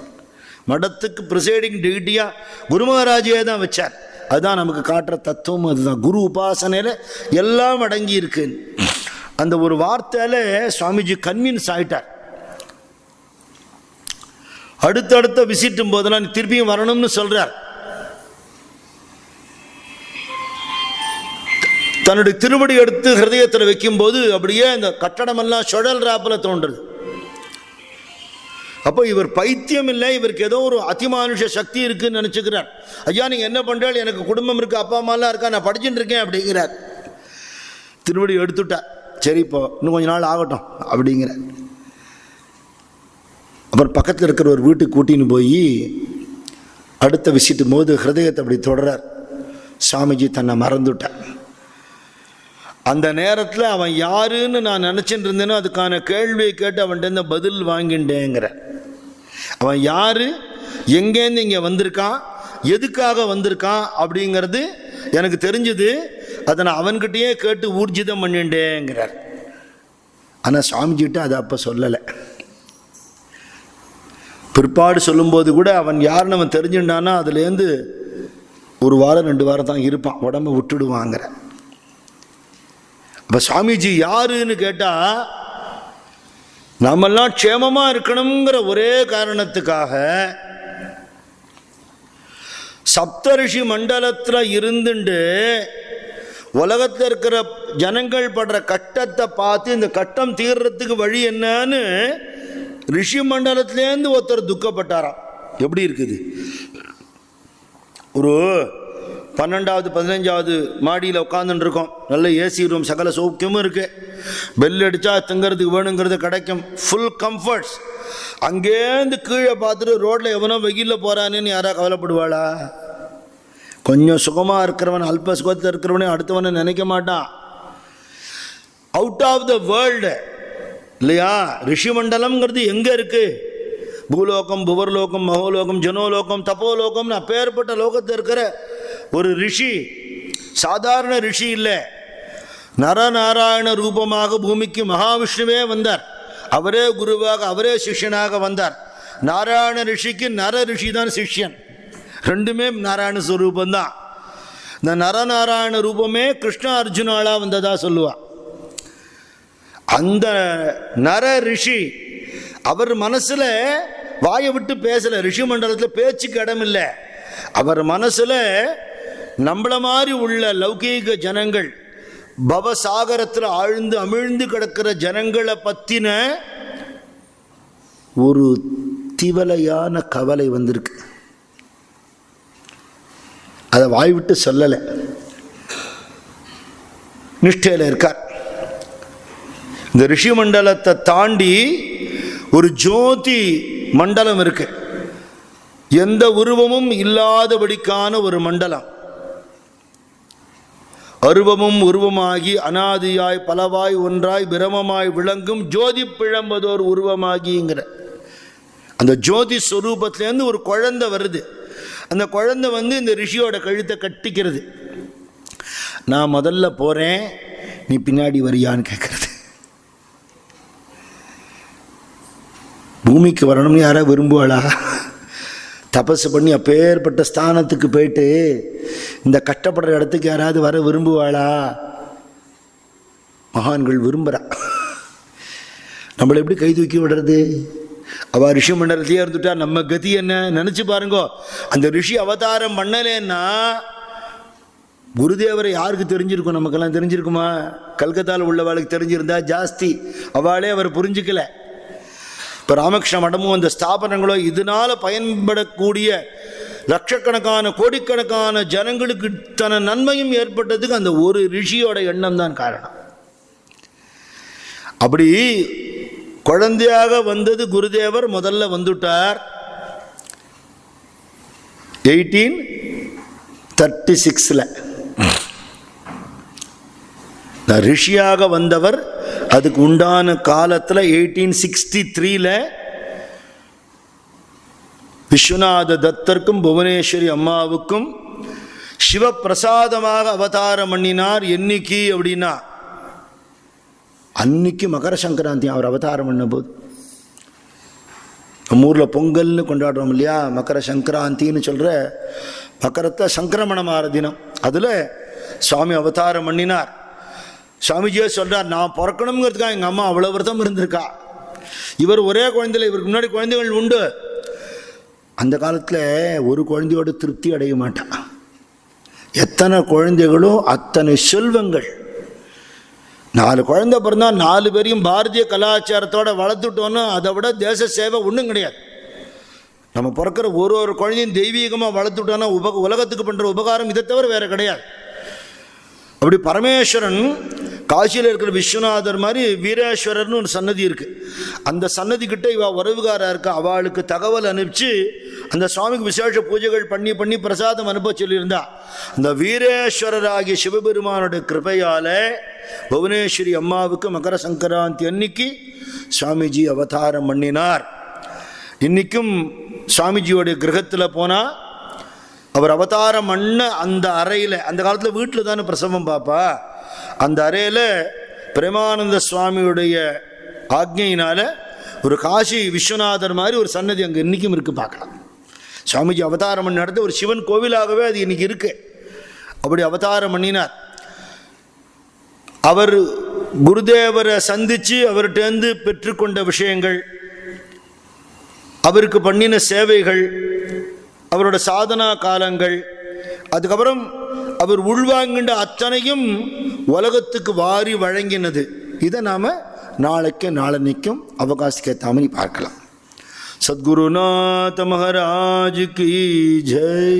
மடத்துக்கு ப்ரிசைடிங் டியூட்டியாக குரு மகாராஜையே தான் வச்சார். அதுதான் நமக்கு காட்டுற தத்துவம். அதுதான் குரு உபாசனையில் எல்லாம் அடங்கி இருக்கு. அந்த ஒரு வார்த்தையில் சுவாமிஜி கன்வின்ஸ் ஆயிட்டார். அடுத்தடுத்த விசிட்டும் போதெல்லாம் திருப்பியும் வரணும்னு சொல்றார். தன்னுடைய திருவடி எடுத்து ஹிருதயத்தில் வைக்கும் போது அப்படியே அந்த கட்டடமெல்லாம் சுழல் ராப்பில் தோன்றுறது. அப்போ இவர் பைத்தியம் இல்லை, இவருக்கு ஏதோ ஒரு அதிமானுஷ சக்தி இருக்குன்னு நினச்சிக்கிறார். ஐயா நீங்கள் என்ன பண்ணுறாள், எனக்கு குடும்பம் இருக்குது, அப்பா அம்மாலாம் இருக்கா, நான் படிச்சுட்டு இருக்கேன் அப்படிங்கிறார். திருவடி எடுத்துட்டார். சரி இப்போ இன்னும் கொஞ்ச நாள் ஆகட்டும் அப்படிங்கிற. அப்புறம் பக்கத்தில் இருக்கிற ஒரு வீட்டுக்கு கூட்டின்னு போய் அடுத்த விசிட்டும் போது ஹிருதயத்தை அப்படி தொடரார். சாமிஜி தன்னை மறந்துட்டார். அந்த நேரத்தில் அவன் யாருன்னு நான் நினச்சிட்டு இருந்தேனோ அதுக்கான கேள்வியை கேட்டு அவன்கிட்ட பதில் வாங்கிட்டேங்கிற. அவன் யாரு, எங்கேருந்து இங்கே வந்திருக்கான், எதுக்காக வந்திருக்கான் அப்படிங்கிறது எனக்கு தெரிஞ்சுது. அதை நான் அவன்கிட்டயே கேட்டு ஊர்ஜிதம் பண்ணிட்டேங்கிறார். ஆனால் சுவாமிஜிட்ட அதை அப்போ சொல்லலை. பிற்பாடு சொல்லும்போது கூட அவன் யாருன்னு அவன் தெரிஞ்சுட்டானா அதுலேருந்து ஒரு வாரம் 2 வாரம் தான் இருப்பான், உடம்பை விட்டுடுவாங்கிற. இப்போ சுவாமிஜி யாருன்னு கேட்டால் நம்மெல்லாம் க்ஷேமமாக இருக்கணுங்கிற ஒரே காரணத்துக்காக சப்தரிஷி மண்டலத்தில் இருந்துட்டு உலகத்தில் இருக்கிற ஜனங்கள் படுற கட்டத்தை பார்த்து இந்த கட்டம் தீர்றதுக்கு வழி என்னன்னு ரிஷி மண்டலத்திலேருந்து ஒருத்தர் துக்கப்பட்டாராம். எப்படி இருக்குது, ஒரு 12வது 15வது மாடியில் உட்காந்துட்டு இருக்கோம். நல்ல ஏசி ரூம், சகல சௌக்கியமும் இருக்கு. பெல் அடித்தா தங்கிறதுக்கு வேணுங்கிறது கிடைக்கும், ஃபுல் கம்ஃபர்ட்ஸ். அங்கேருந்து கீழே பார்த்துட்டு ரோட்டில் எவனோ வெயிலில் போகிறானேன்னு யாராவது கவலைப்படுவாளா? கொஞ்சம் சுகமாக இருக்கிறவன், அல்ப சுகத்தில் இருக்கிறவனே அடுத்தவனை நினைக்க மாட்டான். அவுட் ஆஃப் த வேர்ல்டு இல்லையா? ரிஷி மண்டலம்ங்கிறது எங்கே இருக்குது? பூலோகம், புவர்லோகம், மகோலோகம், ஜனோலோகம், தப்போலோகம்னு அப்பேற்பட்ட லோகத்தில் இருக்கிற ஒரு ரிஷி சாதாரண ரிஷி இல்லை. நரநாராயண ரூபமாக பூமிக்கு மகாவிஷ்ணுவே வந்தார். அவரே குருவாக, அவரே சிஷ்யனாக வந்தார். நாராயண ரிஷிக்கு நர ரிஷி தான் சிஷ்யன், ரெண்டுமே நாராயண ஸ்வரூபந்தான். இந்த நரநாராயண ரூபமே கிருஷ்ண அர்ஜுனாலாக வந்ததா சொல்லுவான். அந்த நர ரிஷி அவர் மனசுல வாயை விட்டு பேசல. ரிஷி மண்டலத்தில் பேச்சுக்கு இடம் இல்லை. அவர் மனசுல நம்மள மாதிரி உள்ள லௌகீக ஜனங்கள், பவசாகரத்தில் ஆழ்ந்து அமிழ்ந்து கிடக்கிற ஜனங்களை பற்றின ஒரு திவலையான கவலை வந்திருக்கு. அதை வாய்விட்டு சொல்லலை, நிஷ்டையில் இருக்கார். இந்த ரிஷி மண்டலத்தை தாண்டி ஒரு ஜோதி மண்டலம் இருக்கு, எந்த உருவமும் இல்லாதபடிக்கான ஒரு மண்டலம். அருவமும் உருவமாகி அனாதியாய் பலவாய் ஒன்றாய் பிரமமாய் விளங்கும் ஜோதி பிழம்பதோர் உருவமாகிங்கிற அந்த ஜோதி ஸ்வரூபத்திலேருந்து ஒரு குழந்தை வருது. அந்த குழந்தை இந்த ரிஷியோட கழுத்தை கட்டிக்கிறது. நான் முதல்ல போகிறேன், நீ பின்னாடி வரியான்னு கேட்கறது. பூமிக்கு வரணும்னு யாராவது விரும்புவாளா? தபசு பண்ணி அப்பேற்பட்ட ஸ்தானத்துக்கு போயிட்டு இந்த கஷ்டப்படுற இடத்துக்கு யாராவது வர விரும்புவாளா? மகான்கள் விரும்புகிறா. நம்மளை எப்படி கை தூக்கி விடுறது? அவள் ரிஷி மண்டலத்தையே இருந்துட்டா நம்ம கதி என்ன நினச்சி பாருங்கோ. அந்த ரிஷி அவதாரம் பண்ணலேன்னா குருதேவரை யாருக்கு தெரிஞ்சிருக்கும்? நமக்கெல்லாம் தெரிஞ்சிருக்குமா? கல்கத்தாவில் உள்ளவாளுக்கு தெரிஞ்சிருந்தா ஜாஸ்தி, அவளே அவர் புரிஞ்சிக்கல. இப்போ ராமகிருஷ்ண மடமும் அந்த ஸ்தாபனங்களோ இதனால் பயன்படக்கூடிய லட்சக்கணக்கான கோடிக்கணக்கான ஜனங்களுக்கு தன நன்மையும் ஏற்பட்டதுக்கு அந்த ஒரு ரிஷியோட எண்ணம் தான் காரணம். அப்படி குழந்தையாக வந்தது குருதேவர் முதல்ல வந்துட்டார் 1836. ரிஷியாக வந்தவர் அதுக்கு உண்டான காலத்தில் 1863 விஸ்வநாத தத்தருக்கும் புவனேஸ்வரி அம்மாவுக்கும் சிவப்பிரசாதமாக அவதாரம் பண்ணினார். என்னைக்கு அப்படின்னா அன்னைக்கு மகர சங்கராந்தி அவர் அவதாரம் பண்ண போது. நம்ம ஊரில் பொங்கல்னு கொண்டாடுறோம் இல்லையா, மகர சங்கராந்தின்னு சொல்கிற மகரத்தை சங்கிரமணமாகிற தினம், அதில் சுவாமி அவதாரம் பண்ணினார். சுவாமிஜியே சொல்கிறார், நான் பிறக்கணுங்கிறதுக்காக எங்கள் அம்மா அவ்வளோ விரதம் இருந்திருக்கா. இவர் ஒரே குழந்தையில், இவருக்கு முன்னாடி குழந்தைகள் உண்டு. அந்த காலத்தில் ஒரு குழந்தையோடு திருப்தி அடைய மாட்டான். எத்தனை குழந்தைகளும் அத்தனை செல்வங்கள். 4 குழந்தை பிறந்தால் 4 பேரையும் பாரதிய கலாச்சாரத்தோடு வளர்த்துட்டோன்னு அதை விட தேச சேவை ஒன்றும் கிடையாது. நம்ம பிறக்கிற ஒரு குழந்தையும் தெய்வீகமாக வளர்த்துட்டோன்னா உலகத்துக்கு பண்ணுற உபகாரம் இதை தவிர வேறு கிடையாது. அப்படி பரமேஸ்வரன் காசியில் இருக்கிற விஸ்வநாதர் மாதிரி வீரேஸ்வரர்னு ஒரு சன்னதி இருக்குது. அந்த சன்னதிக்கிட்ட இவ உறவுகாராக இருக்கா, அவளுக்கு தகவல் அனுப்பிச்சு அந்த சுவாமிக்கு விசேஷ பூஜைகள் பண்ணி பண்ணி பிரசாதம் அனுப்ப சொல்லியிருந்தா. அந்த வீரேஸ்வரர் ஆகிய சிவபெருமானுடைய கிருபையால் புவனேஸ்வரி அம்மாவுக்கு மகர சங்கராந்தி அன்னைக்கு சுவாமிஜி அவதாரம் பண்ணினார். இன்றைக்கும் சுவாமிஜியோடைய கிரகத்தில் போனால் அவர் அவதாரம் பண்ண அந்த அறையில், அந்த காலத்தில் வீட்டில் தானே பிரசவம் பாப்பா, அந்த அறையில் பிரேமானந்த சுவாமியுடைய ஆக்ஞையினால் ஒரு காசி விஸ்வநாதர் மாதிரி ஒரு சன்னதி அங்கே இன்றைக்கும் இருக்குது, பார்க்கலாம். சுவாமிஜி அவதாரம் பண்ணி நடத்த ஒரு சிவன் கோவிலாகவே அது இன்றைக்கி இருக்குது. அப்படி அவதாரம் பண்ணினார். அவர் குருதேவரை சந்தித்து அவர்கிட்டேருந்து பெற்றுக்கொண்ட விஷயங்கள், அவருக்கு பண்ணின சேவைகள், அவரோட சாதனா காலங்கள், அதுக்கப்புறம் அவர் உள்வாங்கின்ற அத்தனையும் உலகத்துக்கு வாரி வழங்கினது. இதை நாம் நாளைக்கும் அவகாசிக்கத்தாமனி பார்க்கலாம். சத்குருநாத மகாராஜ் கி ஜெய்.